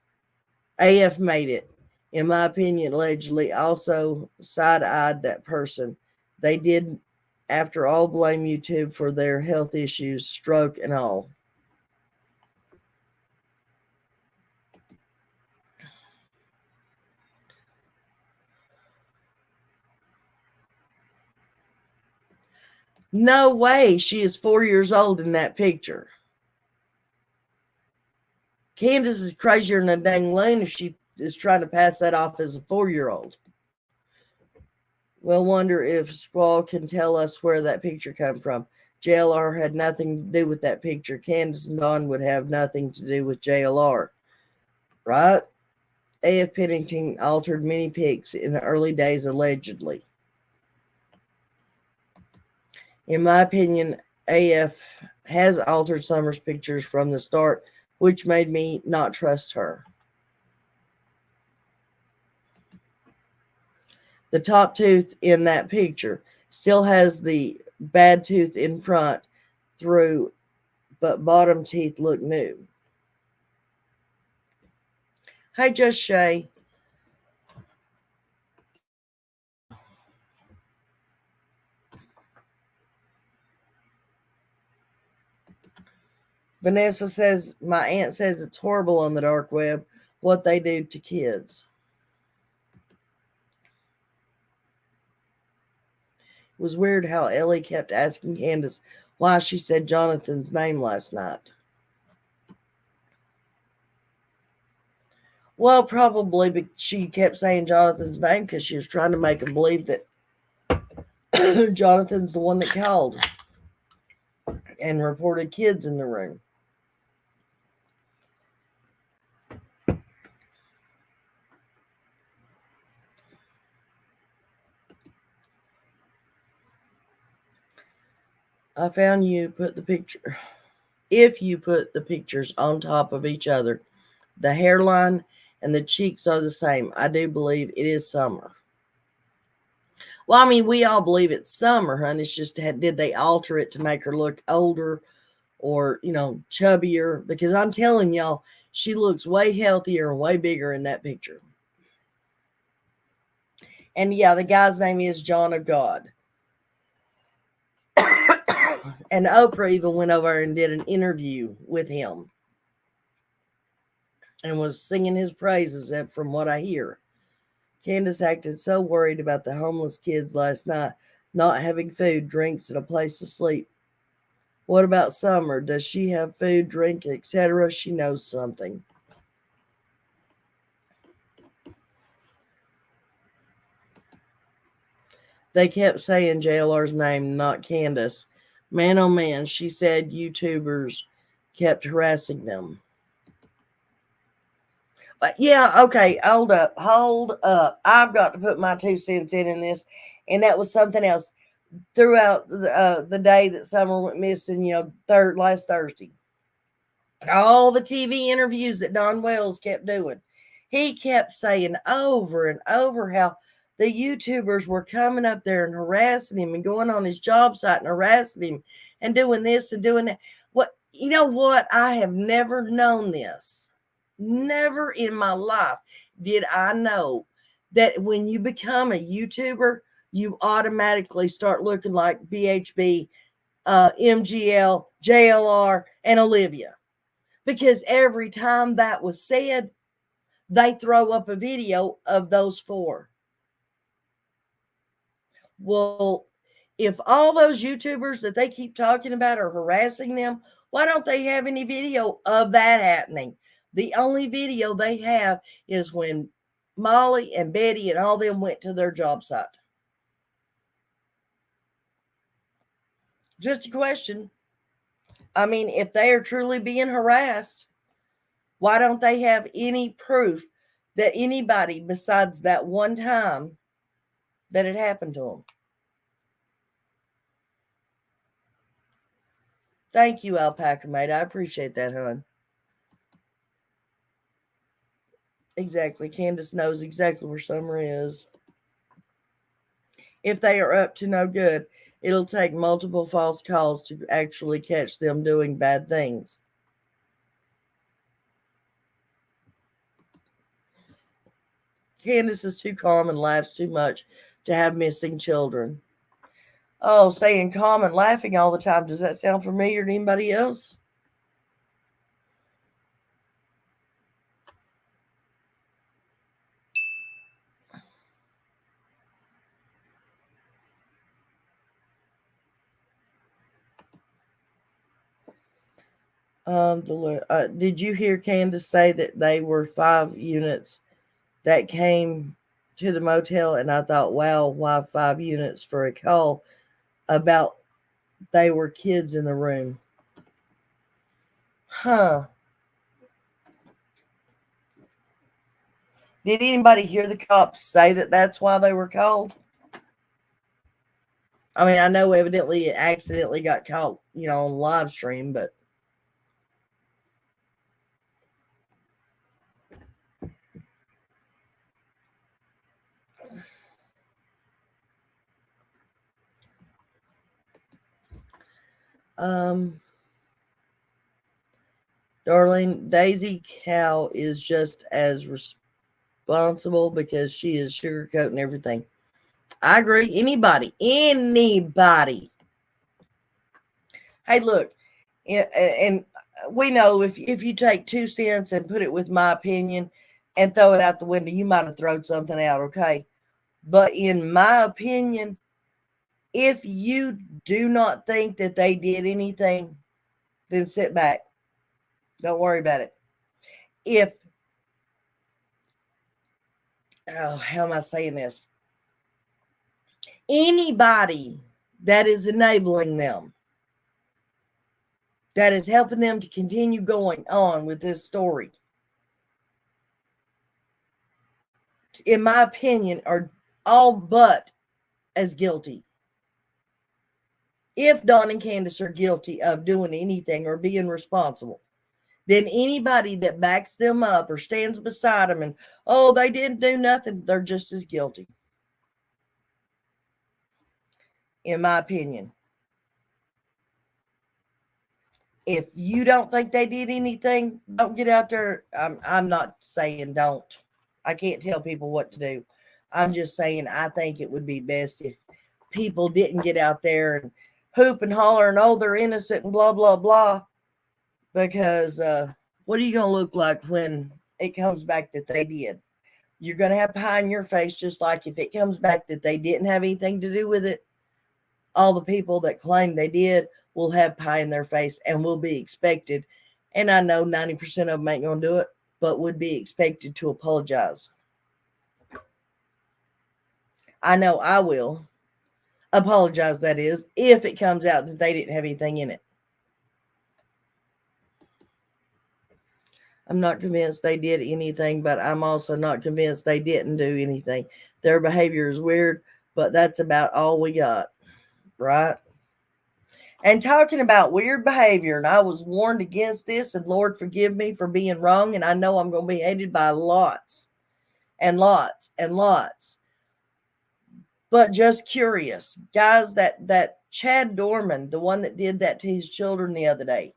A: AF made it. In my opinion, allegedly also side-eyed that person. They did, after all, blame YouTube for their health issues, stroke and all. No way she is 4 years old in that picture. Candace is crazier than a dang loon if she is trying to pass that off as a 4-year-old. We'll wonder if Squall can tell us where that picture come from. JLR had nothing to do with that picture. Candace and Dawn would have nothing to do with JLR. Right? A.F. Pennington altered many pics in the early days, allegedly. In my opinion, A.F. has altered Summer's pictures from the start, which made me not trust her. The top tooth in that picture still has the bad tooth in front through, but bottom teeth look new. Hey, Just Shay. Vanessa says, my aunt says it's horrible on the dark web what they do to kids. It was weird how Ellie kept asking Candace why she said Jonathan's name last night. Well, probably but she kept saying Jonathan's name because she was trying to make him believe that Jonathan's the one that called and reported kids in the room. I found you put the picture. If you put the pictures on top of each other, the hairline and the cheeks are the same. I do believe it is Summer. Well, I mean, we all believe it's Summer, honey. It's just did they alter it to make her look older or, chubbier? Because I'm telling y'all, she looks way healthier and way bigger in that picture. And yeah, the guy's name is John of God. And Oprah even went over and did an interview with him and was singing his praises from what I hear. Candace acted so worried about the homeless kids last night, not having food, drinks, and a place to sleep. What about Summer? Does she have food, drink, etc.? She knows something. They kept saying JLR's name, not Candace. Man, oh man, she said YouTubers kept harassing them. But yeah, okay, hold up, hold up. I've got to put my 2 cents in this, and that was something else. Throughout the day that Summer went missing, last Thursday, all the TV interviews that Don Wells kept doing, he kept saying over and over how the YouTubers were coming up there and harassing him and going on his job site and harassing him and doing this and doing that. What, you know what? I have never known this. Never in my life did I know that when you become a YouTuber, you automatically start looking like BHB, MGL, JLR, and Olivia. Because every time that was said, they throw up a video of those four. Well, if all those YouTubers that they keep talking about are harassing them, why don't they have any video of that happening? The only video they have is when Molly and Betty and all them went to their job site. Just a question. I mean, if they are truly being harassed, why don't they have any proof that anybody besides that one time that it happened to them? Thank you, Alpaca Mate. I appreciate that, hon. Exactly. Candace knows exactly where Summer is. If they are up to no good, it'll take multiple false calls to actually catch them doing bad things. Candace is too calm and laughs too much to have missing children. Oh, staying calm and laughing all the time. Does that sound familiar to anybody else? Did you hear Candace say that they were 5 units that came to the motel? And I thought, wow, why 5 units for a call about they were kids in the room? Huh. Did anybody hear the cops say that that's why they were called? I mean, I know evidently it accidentally got caught, on live stream, but darling, Daisy Cow is just as responsible because she is sugarcoating everything. I agree. Anybody. Hey, look, and we know if you take 2 cents and put it with my opinion and throw it out the window, you might have thrown something out, okay? But in my opinion, if you do not think that they did anything, then sit back. Don't worry about it. How am I saying this? Anybody that is enabling them, that is helping them to continue going on with this story, in my opinion, are all but as guilty. If Don and Candace are guilty of doing anything or being responsible, then anybody that backs them up or stands beside them and, oh, they didn't do nothing, they're just as guilty. In my opinion. If you don't think they did anything, don't get out there. I'm not saying don't. I can't tell people what to do. I'm just saying I think it would be best if people didn't get out there and hoop and holler and, oh, they're innocent and blah, blah, blah. Because what are you going to look like when it comes back that they did? You're going to have pie in your face, just like if it comes back that they didn't have anything to do with it. All the people that claim they did will have pie in their face and will be expected. And I know 90% of them ain't going to do it, but would be expected to apologize. I know I will. Apologize, that is, if it comes out that they didn't have anything in it. I'm not convinced they did anything, but I'm also not convinced they didn't do anything. Their behavior is weird, but that's about all we got, right? And talking about weird behavior, and I was warned against this, and Lord forgive me for being wrong, and I know I'm going to be hated by lots and lots and lots. But just curious, guys, that Chad Doerman, the one that did that to his children the other day,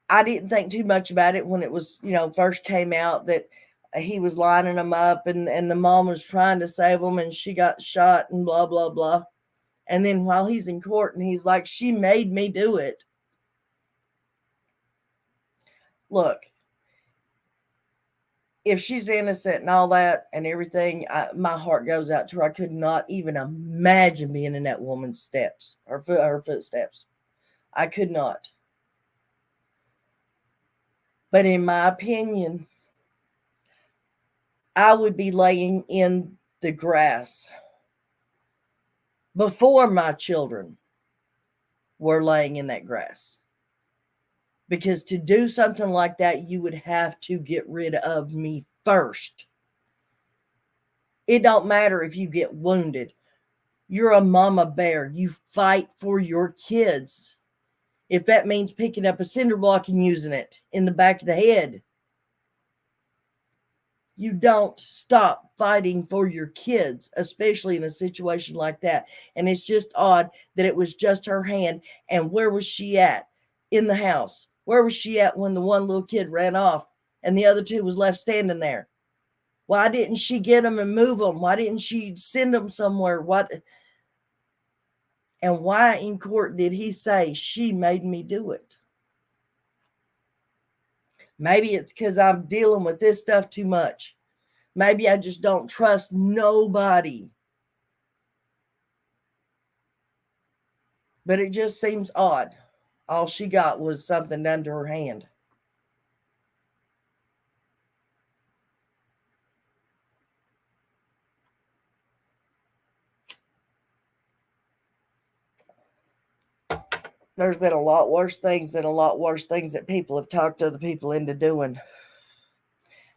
A: I didn't think too much about it when it was, first came out that he was lining them up and the mom was trying to save them and she got shot and blah, blah, blah. And then while he's in court and he's like, she made me do it. Look, if she's innocent and all that and everything, my heart goes out to her. I could not even imagine being in that woman's steps, her footsteps. I could not. But in my opinion, I would be laying in the grass before my children were laying in that grass. Because to do something like that, you would have to get rid of me first. It don't matter if you get wounded. You're a mama bear. You fight for your kids. If that means picking up a cinder block and using it in the back of the head, you don't stop fighting for your kids, especially in a situation like that. And it's just odd that it was just her hand. And where was she at? In the house. Where was she at when the one little kid ran off and the other two was left standing there? Why didn't she get them and move them? Why didn't she send them somewhere? And why in court did he say she made me do it? Maybe it's because I'm dealing with this stuff too much. Maybe I just don't trust nobody. But it just seems odd. All she got was something done to her hand. There's been a lot worse things that people have talked other people into doing.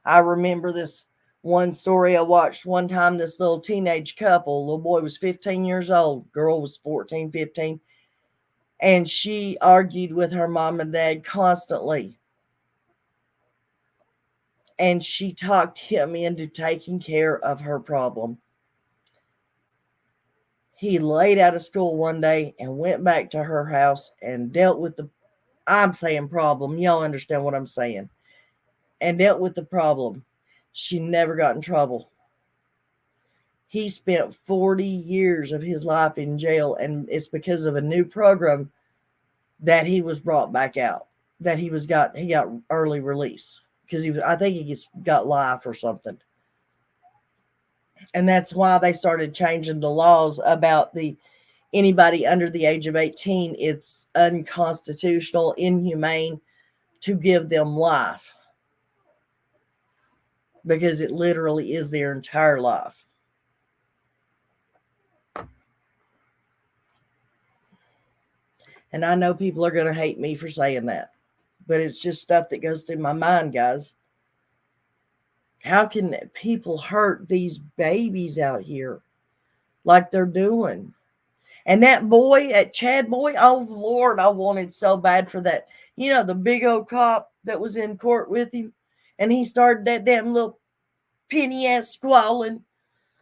A: I remember this one story I watched one time. This little teenage couple, little boy was 15 years old, girl was 14, 15, and she argued with her mom and dad constantly. And she talked him into taking care of her problem. He laid out of school one day and went back to her house and dealt with I'm saying problem. Y'all understand what I'm saying. And dealt with the problem. She never got in trouble. He spent 40 years of his life in jail, and it's because of a new program that he was brought back out. That he got early release because I think he got life or something. And that's why they started changing the laws about anybody under the age of 18. It's unconstitutional, inhumane to give them life because it literally is their entire life. And I know people are going to hate me for saying that, but it's just stuff that goes through my mind, guys. How can people hurt these babies out here like they're doing? And that boy, that Chad boy, oh Lord, I wanted so bad for that. The big old cop that was in court with him, and he started that damn little penny ass squalling.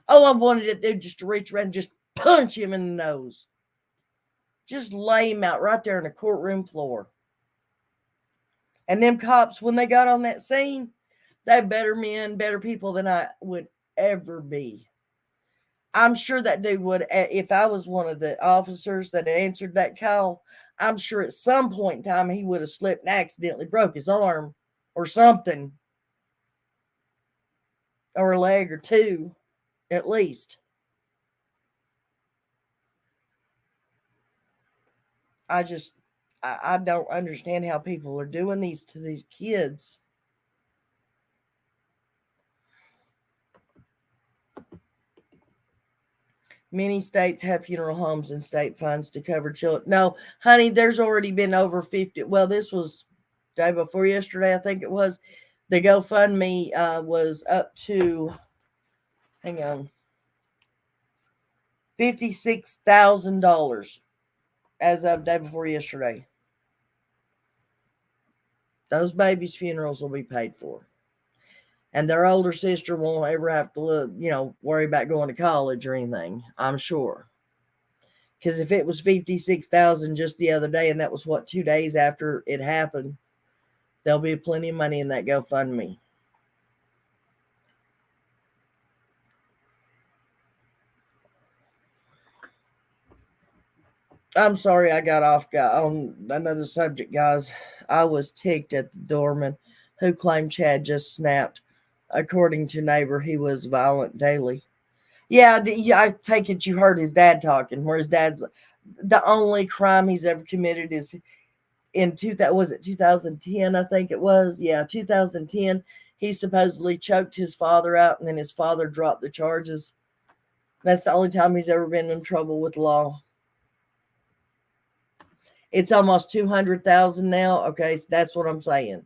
A: Oh, I wanted that dude just to reach around and just punch him in the nose. Just lay him out right there on the courtroom floor. And them cops, when they got on that scene, they better men, better people than I would ever be. I'm sure that dude would, if I was one of the officers that answered that call, I'm sure at some point in time he would have slipped and accidentally broke his arm or something, or a leg or two, at least. I don't understand how people are doing these to these kids. Many states have funeral homes and state funds to cover children. No, honey, there's already been over 50. Well, this was day before yesterday, I think it was. The GoFundMe was up to, hang on, $56,000 as of day before yesterday. Those babies' funerals will be paid for. And their older sister won't ever have to worry about going to college or anything, I'm sure. Because if it was 56,000 just the other day, and that was 2 days after it happened, there'll be plenty of money in that GoFundMe. I'm sorry I got off on another subject, guys. I was ticked at the Dorman who claimed Chad just snapped. According to neighbor, he was violent daily. Yeah, I take it you heard his dad talking, where his dad's the only crime he's ever committed is in 2010, I think it was. Yeah, 2010. He supposedly choked his father out, and then his father dropped the charges. That's the only time he's ever been in trouble with law. It's almost 200,000 now. Okay, so that's what I'm saying.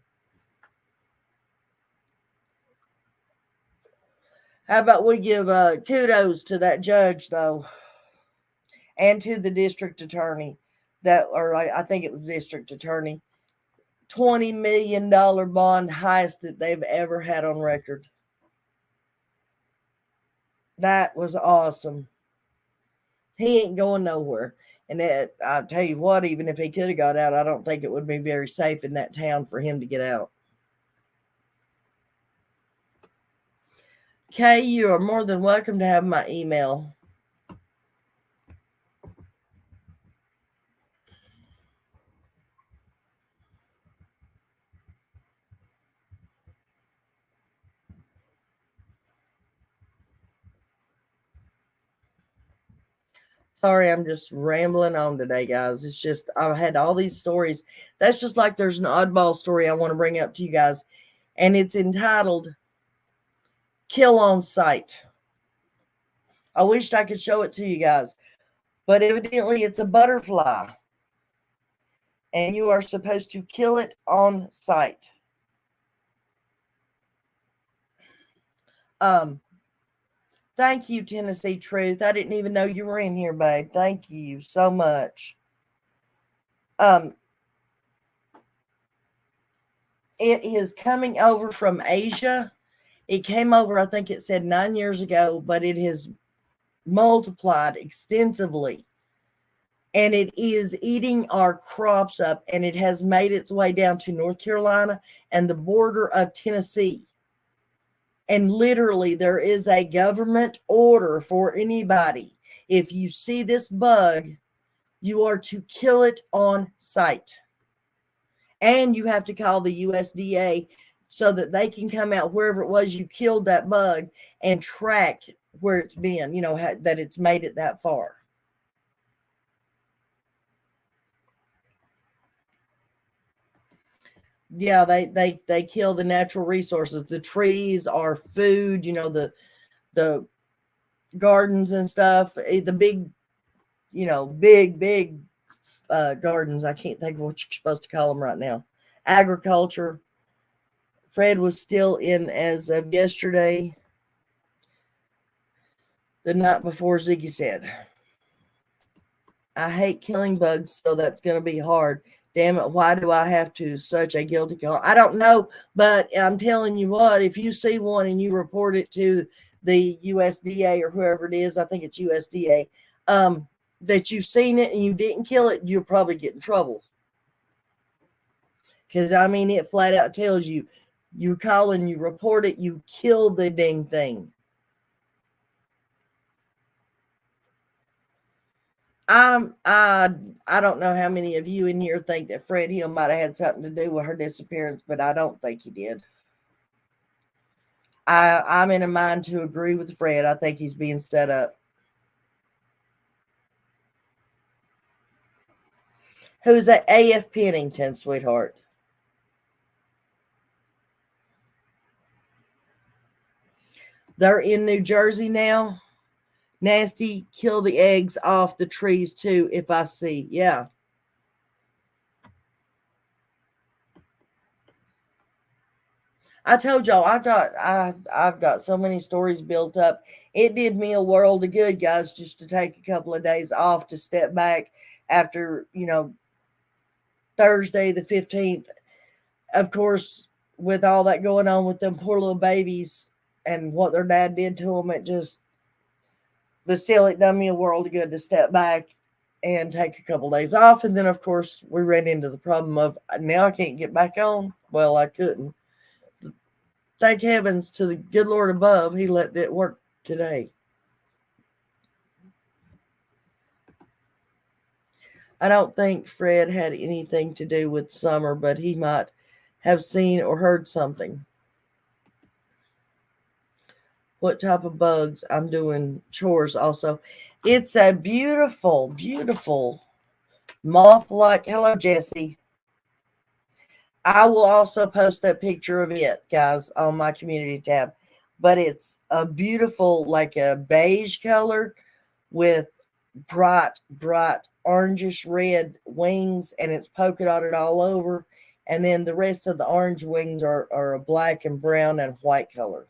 A: How about we give kudos to that judge, though, and to the district attorney I think it was district attorney. $20 million bond, highest that they've ever had on record. That was awesome. He ain't going nowhere. And I'll tell you what, even if he could have got out, I don't think it would be very safe in that town for him to get out. Kay, you are more than welcome to have my email. Sorry, I'm just rambling on today, guys. It's just, I've had all these stories. That's just like there's an oddball story I want to bring up to you guys, and it's entitled Kill on Sight. I wished I could show it to you guys, but evidently it's a butterfly, and you are supposed to kill it on sight. Thank you, Tennessee Truth. I didn't even know you were in here, babe. Thank you so much. It is coming over from Asia. It came over, I think it said 9 years ago, but it has multiplied extensively. And it is eating our crops up, and it has made its way down to North Carolina and the border of Tennessee. And literally, there is a government order for anybody. If you see this bug, you are to kill it on sight. And you have to call the USDA so that they can come out wherever it was you killed that bug and track where it's been, that it's made it that far. Yeah, they kill the natural resources. The trees are food, the gardens and stuff, the big, big gardens. I can't think of what you're supposed to call them right now. Agriculture. Fred was still in as of yesterday, the night before, Ziggy said. I hate killing bugs, so that's going to be hard. Damn it, why do I have to? Such a guilty call. I don't know, but I'm telling you what, if you see one and you report it to the USDA or whoever it is, I think it's USDA, that you've seen it and you didn't kill it, you'll probably get in trouble. Because, it flat out tells you, you call and you report it, you kill the dang thing. I don't know how many of you in here think that Fred Hill might have had something to do with her disappearance, but I don't think he did. I'm in a mind to agree with Fred. I think he's being set up. Who's at AF Pennington, sweetheart? They're in New Jersey now. Nasty, kill the eggs off the trees too if I see. Yeah. I told y'all I've got so many stories built up. It did me a world of good, guys, just to take a couple of days off to step back after, Thursday the 15th. Of course, with all that going on with them poor little babies and what their dad did to them, but still, it done me a world of good to step back and take a couple days off. And then, of course, we ran into the problem of now I can't get back on. Well, I couldn't. Thank heavens to the good Lord above, He let it work today. I don't think Fred had anything to do with Summer, but he might have seen or heard something. What type of bugs? I'm doing chores also. It's a beautiful, beautiful moth like. Hello, Jesse. I will also post a picture of it, guys, on my community tab. But it's a beautiful, like a beige color with bright, bright orangish red wings, and it's polka dotted all over. And then the rest of the orange wings are a black and brown and white color.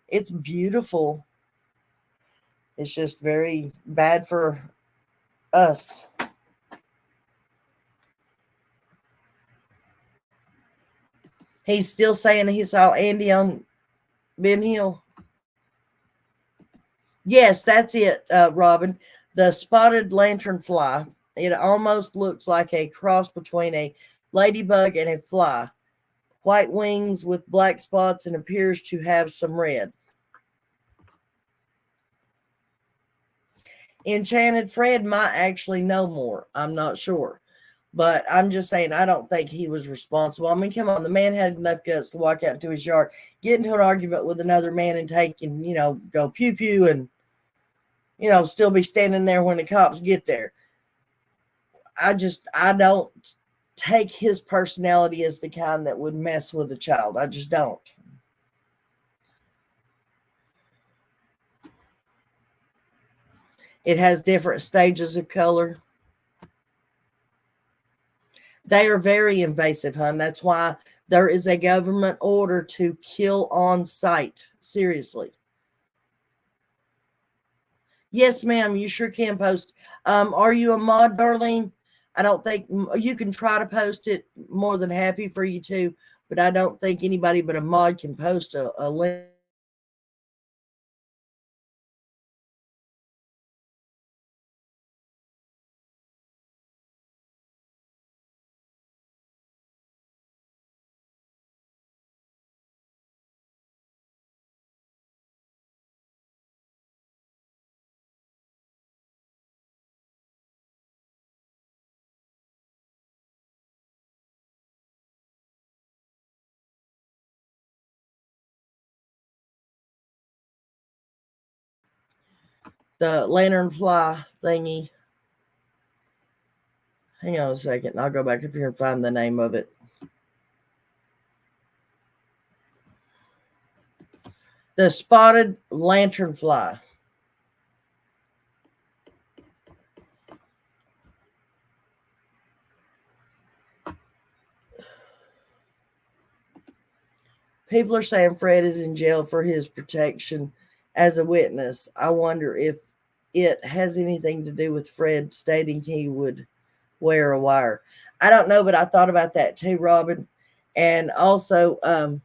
A: It's beautiful. It's just very bad for us. He's still saying he saw Andy on Ben Hill. Yes, that's it, Robin. The spotted lanternfly. It almost looks like a cross between a ladybug and a fly. White wings with black spots and appears to have some red. Enchanted Fred might actually know more. I'm not sure. But I'm just saying, I don't think he was responsible. I mean, come on, the man had enough guts to walk out into his yard, get into an argument with another man and take and, go pew pew and, still be standing there when the cops get there. I don't take his personality as the kind that would mess with a child. I just don't. It has different stages of color. They are very invasive, hon. That's why there is a government order to kill on sight. Seriously. Yes, ma'am. You sure can post. Are you a mod, Darlene? I don't think you can try to post it. More than happy for you to, but I don't think anybody but a mod can post a link. The lantern fly thingy. Hang on a second. I'll go back up here and find the name of it. The spotted lanternfly. People are saying Fred is in jail for his protection as a witness. I wonder if it has anything to do with Fred stating he would wear a wire. I don't know, but I thought about that too, Robin. And also, oh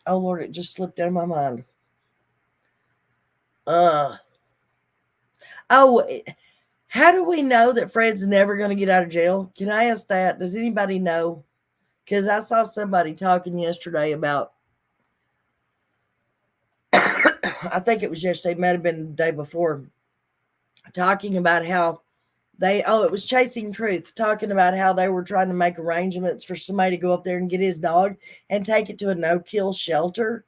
A: Lord, it just slipped out of my mind. Uh, oh, how do we know that Fred's never going to get out of jail? Can I ask that? Does anybody know? Because I saw somebody talking yesterday about, I think it was yesterday, it might have been the day before, talking about how it was Chasing Truth, talking about how they were trying to make arrangements for somebody to go up there and get his dog and take it to a no-kill shelter.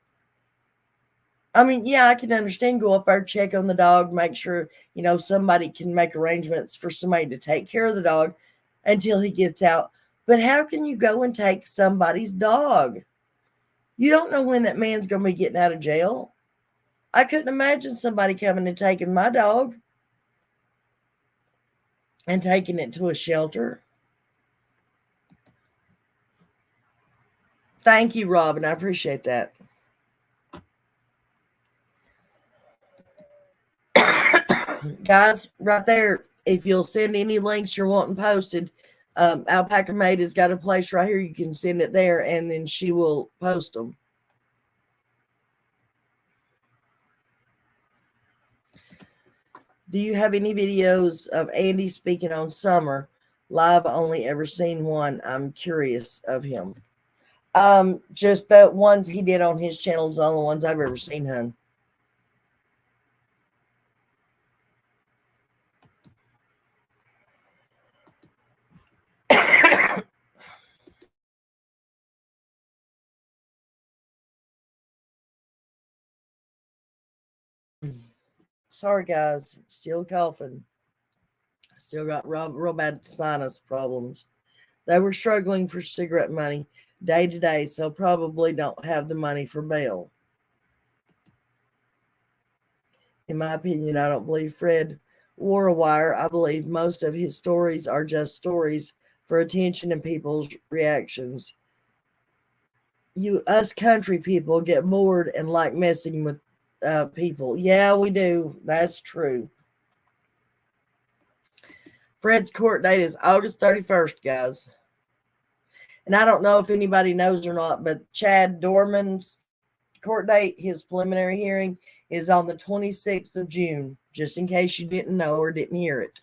A: I mean, yeah, I can understand go up there, check on the dog, make sure, somebody can make arrangements for somebody to take care of the dog until he gets out. But how can you go and take somebody's dog? You don't know when that man's going to be getting out of jail. I couldn't imagine somebody coming and taking my dog and taking it to a shelter. Thank you, Robin. I appreciate that. Guys, right there, if you'll send any links you're wanting posted, Alpaca Maid has got a place right here. You can send it there, and then she will post them. Do you have any videos of Andy speaking on Summer? Live, only ever seen one. I'm curious of him. Just the ones he did on his channel is the only ones I've ever seen, hun. Sorry, guys. Still coughing. Still got real bad sinus problems. They were struggling for cigarette money day to day, so probably don't have the money for bail. In my opinion, I don't believe Fred wore a wire. I believe most of his stories are just stories for attention and people's reactions. Us country people get bored and like messing with people. Yeah, we do. That's true. Fred's court date is August 31st, guys. And I don't know if anybody knows or not, but Chad Doerman's court date, his preliminary hearing, is on the 26th of June, just in case you didn't know or didn't hear it.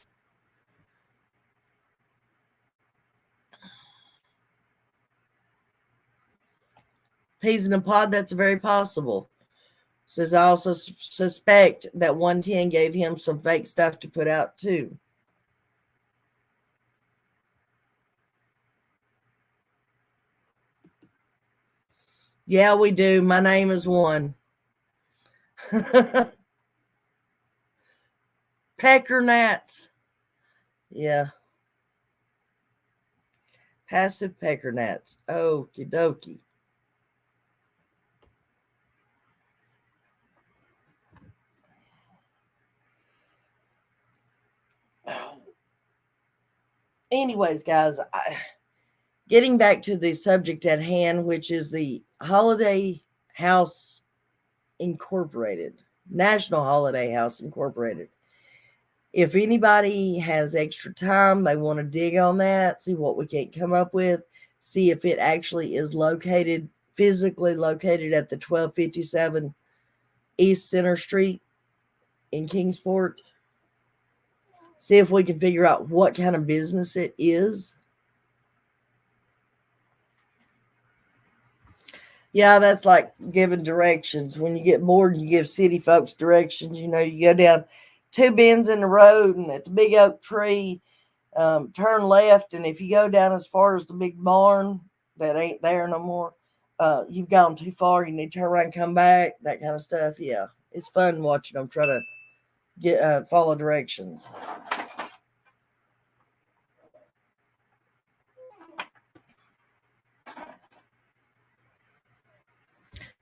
A: Peas in a pod, that's very possible. Says I also suspect that 110 gave him some fake stuff to put out too. Yeah, we do. My name is one. Pecker gnats. Yeah. Passive pecker gnats. Okie dokie. Anyways, guys, getting back to the subject at hand, which is the Holiday House Incorporated, National Holiday House Incorporated. If anybody has extra time, they want to dig on that, see what we can come up with, see if it actually is physically located at the 1257 East Center Street in Kingsport. See if we can figure out what kind of business it is. Yeah, that's like giving directions. When you get bored and you give city folks directions, you go down two bends in the road and at the big oak tree, turn left. And if you go down as far as the big barn that ain't there no more, you've gone too far. You need to turn around and come back, that kind of stuff. Yeah, it's fun watching them try to follow directions.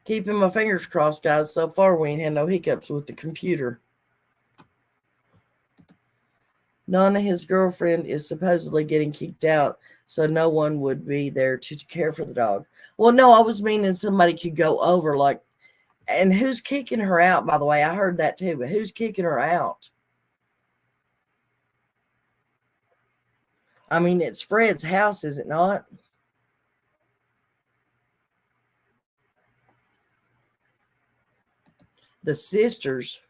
A: Keeping my fingers crossed, guys. So far, we ain't had no hiccups with the computer. Nana, his girlfriend, is supposedly getting kicked out, so no one would be there to care for the dog. Well, no, I was meaning somebody could go over, and who's kicking her out, by the way? I heard that too, but who's kicking her out? I mean, it's Fred's house, is it not? The sisters.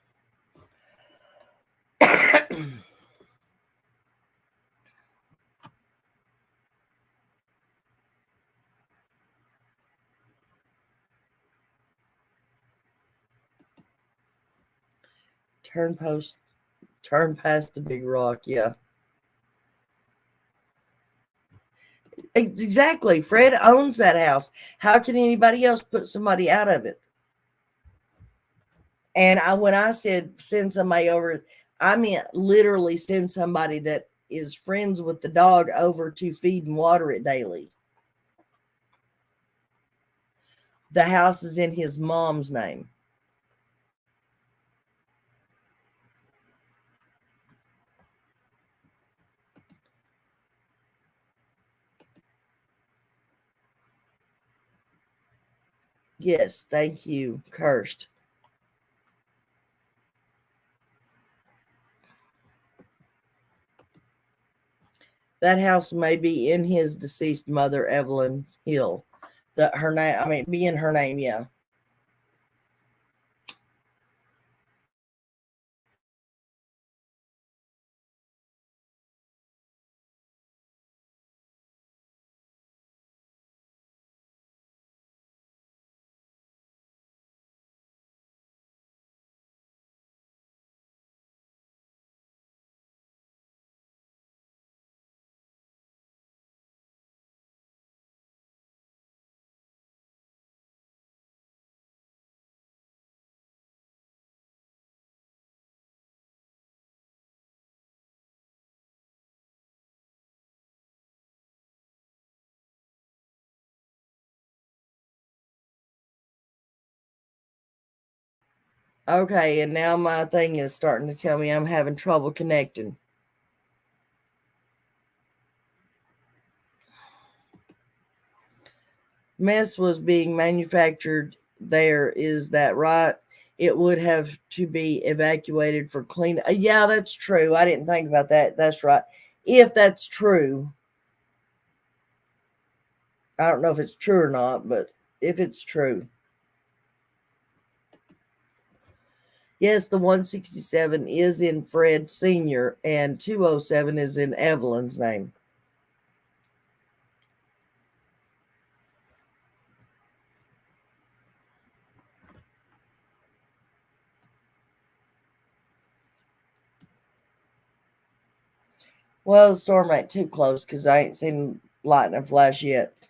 A: Turn past the big rock, yeah. Exactly. Fred owns that house. How can anybody else put somebody out of it? And when I said send somebody over, I meant literally send somebody that is friends with the dog over to feed and water it daily. The house is in his mom's name. Yes, thank you. Cursed. That house may be in his deceased mother, Evelyn Hill. Her name, I mean, be in her name, yeah. Okay, and now my thing is starting to tell me I'm having trouble connecting. Mess was being manufactured there, is that right? It would have to be evacuated for clean. Yeah, that's true. I didn't think about that. That's right. If that's true, I don't know if it's true or not, but if it's true. Yes, the 167 is in Fred Sr. and 207 is in Evelyn's name. Well, the storm ain't too close because I ain't seen lightning flash yet.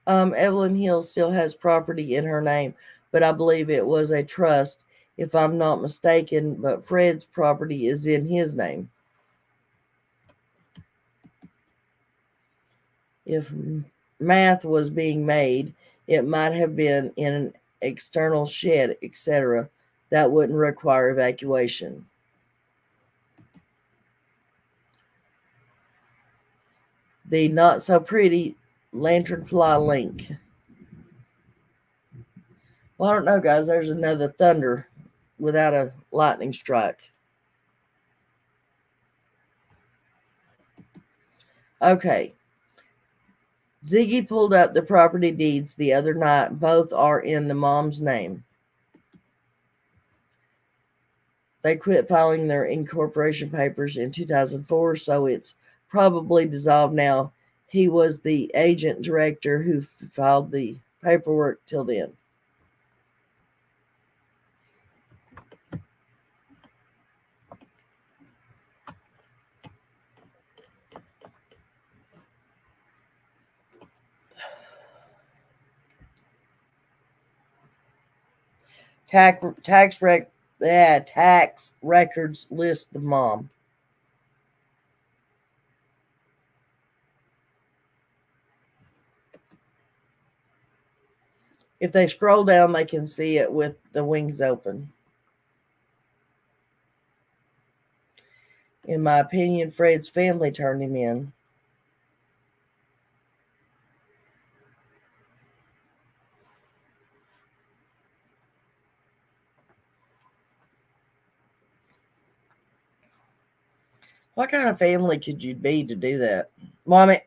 A: Evelyn Hill still has property in her name, but I believe it was a trust, if I'm not mistaken. But Fred's property is in his name. If math was being made, it might have been in an external shed, etc. That wouldn't require evacuation. The not so pretty lanternfly link. Well, I don't know, guys. There's another thunder without a lightning strike. Okay. Ziggy pulled up the property deeds the other night. Both are in the mom's name. They quit filing their incorporation papers in 2004, so it's probably dissolved now. He was the agent director who filed the paperwork till then. Tax records list the mom. If they scroll down, they can see it with the wings open. In my opinion, Fred's family turned him in. What kind of family could you be to do that? Well, I mean,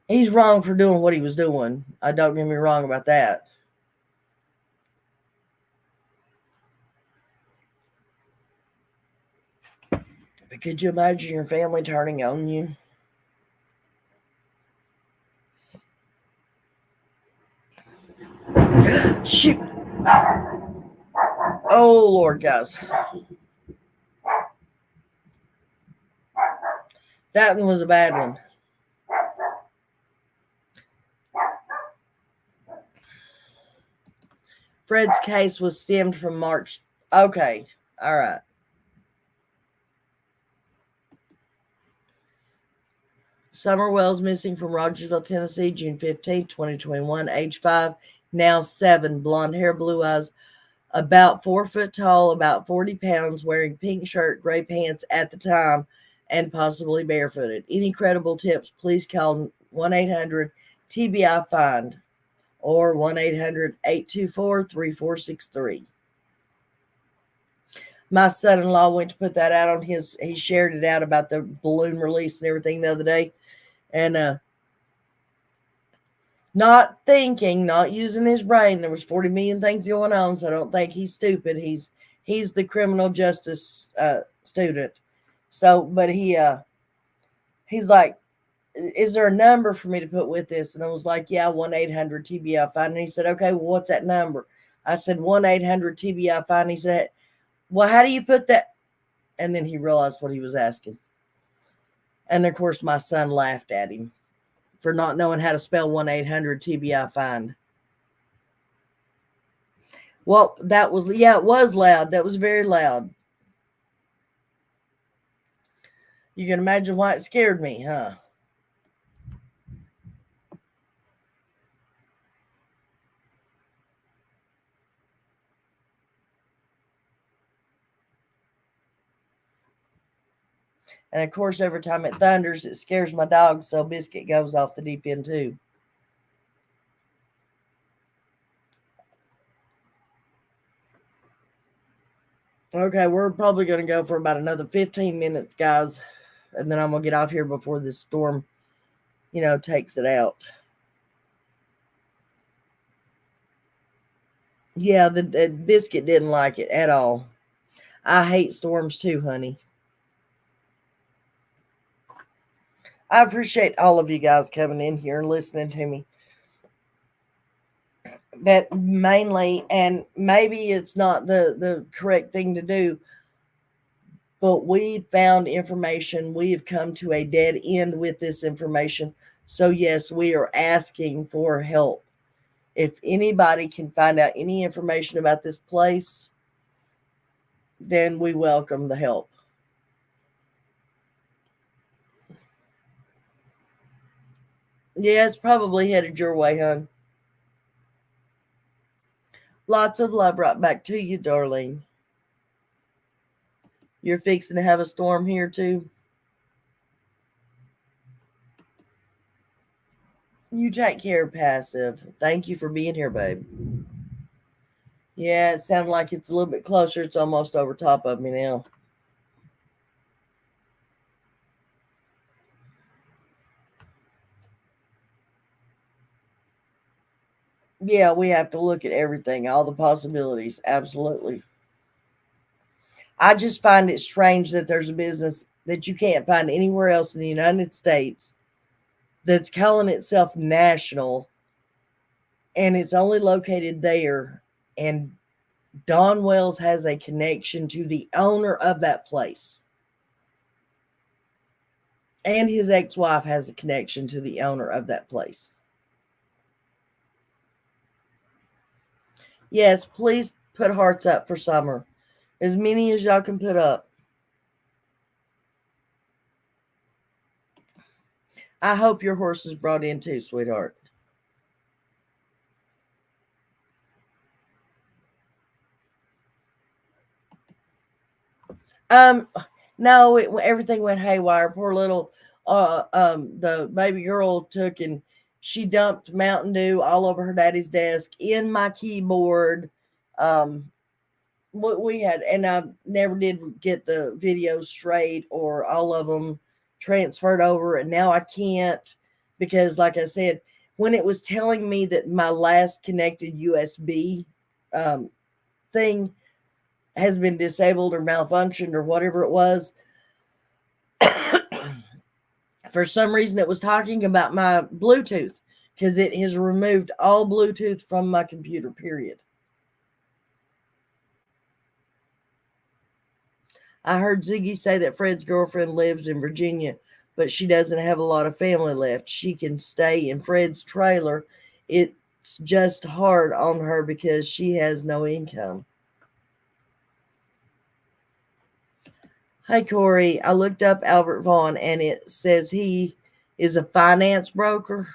A: he's wrong for doing what he was doing. I don't get me wrong about that. But could you imagine your family turning on you? Shoot. Oh, Lord, guys. That one was a bad one. Fred's case was stemmed from March. Okay. All right. Summer Wells missing from Rogersville, Tennessee, June 15th, 2021, age 5, now 7, blonde hair, blue eyes, about 4 foot tall, about 40 pounds, wearing pink shirt, gray pants at the time, and possibly barefooted. Any credible tips, please call 1-800-TBI-FIND or 1-800-824-3463. My son-in-law went to put that out on he shared it out about the balloon release and everything the other day. And not thinking, not using his brain. There was 40 million things going on, so I don't think he's stupid. He's the criminal justice student. So, but he's like, is there a number for me to put with this? And I was like, yeah, 1-800-TBI-FIND. And he said, okay, well, what's that number? I said, 1-800-TBI-FIND. He said, well, how do you put that? And then he realized what he was asking. And of course, my son laughed at him for not knowing how to spell 1-800-TBI-FIND. Well, it was loud. That was very loud. You can imagine why it scared me, huh? And of course, every time it thunders, it scares my dog, so Biscuit goes off the deep end too. Okay, we're probably going to go for about another 15 minutes, guys. And then I'm going to get off here before this storm, takes it out. Yeah, the Biscuit didn't like it at all. I hate storms too, honey. I appreciate all of you guys coming in here and listening to me. But mainly, and maybe it's not the correct thing to do, but we found information. We have come to a dead end with this information. So yes, we are asking for help. If anybody can find out any information about this place, then we welcome the help. Yeah, it's probably headed your way, hon. Lots of love right back to you, darling. You're fixing to have a storm here too? You take care, Passive. Thank you for being here, babe. Yeah, it sounded like it's a little bit closer. It's almost over top of me now. Yeah, we have to look at everything, all the possibilities. Absolutely. I just find it strange that there's a business that you can't find anywhere else in the United States that's calling itself national, and it's only located there. And Don Wells has a connection to the owner of that place. And his ex-wife has a connection to the owner of that place. Yes, please put hearts up for Summer. As many as y'all can put up. I hope your horse is brought in too, sweetheart. No, everything went haywire. Poor little, the baby girl took and she dumped Mountain Dew all over her daddy's desk, in my keyboard. What we had, and I never did get the videos straight or all of them transferred over, and now I can't, because like I said, when it was telling me that my last connected USB thing has been disabled or malfunctioned or whatever it was, for some reason it was talking about my Bluetooth, because it has removed all Bluetooth from my computer, period. I heard Ziggy say that Fred's girlfriend lives in Virginia, but she doesn't have a lot of family left. She can stay in Fred's trailer. It's just hard on her because she has no income. Hi, Corey. I looked up Albert Vaughan, and it says he is a finance broker.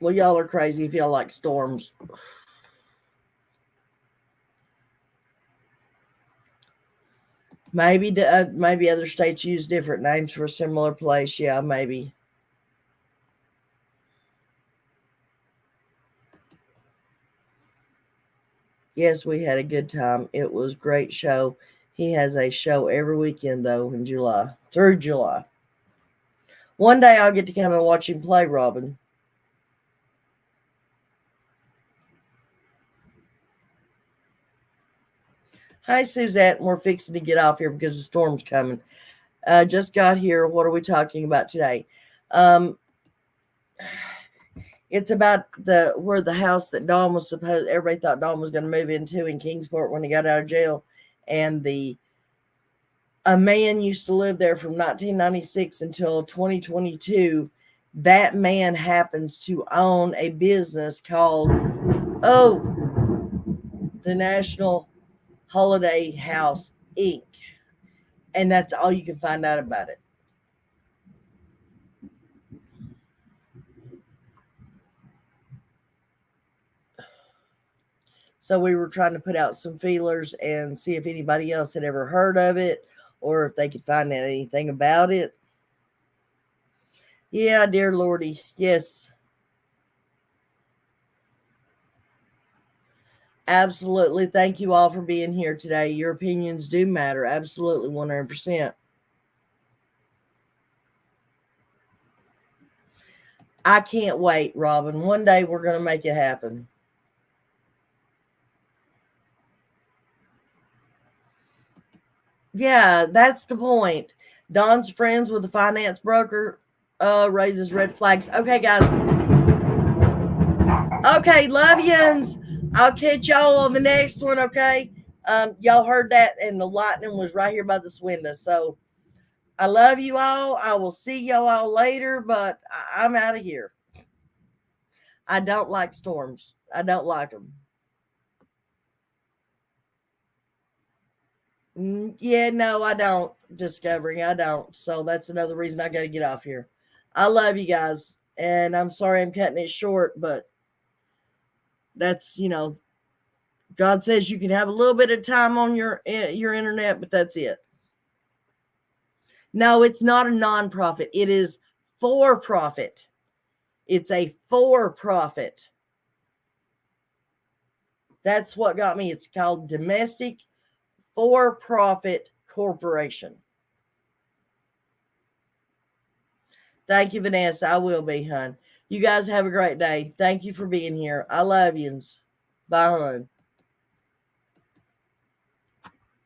A: Well, y'all are crazy if y'all like storms. Maybe maybe other states use different names for a similar place. Yeah, maybe. Yes, we had a good time. It was a great show. He has a show every weekend though in July through July. One day I'll get to come and watch him play, Robin. Hi, Suzette. We're fixing to get off here because the storm's coming. Just got here. What are we talking about today? Um, it's about the house that Dawn was supposed. Everybody thought Dawn was going to move into in Kingsport when he got out of jail, and a man used to live there from 1996 until 2022. That man happens to own a business called the National Holiday House Inc. And that's all you can find out about it. So we were trying to put out some feelers and see if anybody else had ever heard of it or if they could find out anything about it. Yeah, dear Lordy. Yes. Absolutely. Thank you all for being here today. Your opinions do matter. Absolutely. 100%. I can't wait, Robin. One day we're going to make it happen. Yeah, that's the point. Don's friends with the finance broker raises red flags. Okay, guys. Okay, love yins. I'll catch y'all on the next one, okay? Y'all heard that, and the lightning was right here by this window. So I love you all. I will see y'all all later, but I'm out of here. I don't like storms. I don't like them. Yeah, no, I don't. Discovering, I don't. So that's another reason I got to get off here. I love you guys, and I'm sorry I'm cutting it short, but that's God says you can have a little bit of time on your internet, but that's it. No, it's not a nonprofit. It is for profit. It's a for profit. That's what got me. It's called Domestic For Profit Corporation. Thank you, Vanessa. I will be, hun. You guys have a great day. Thank you for being here. I love yous. Bye, hun.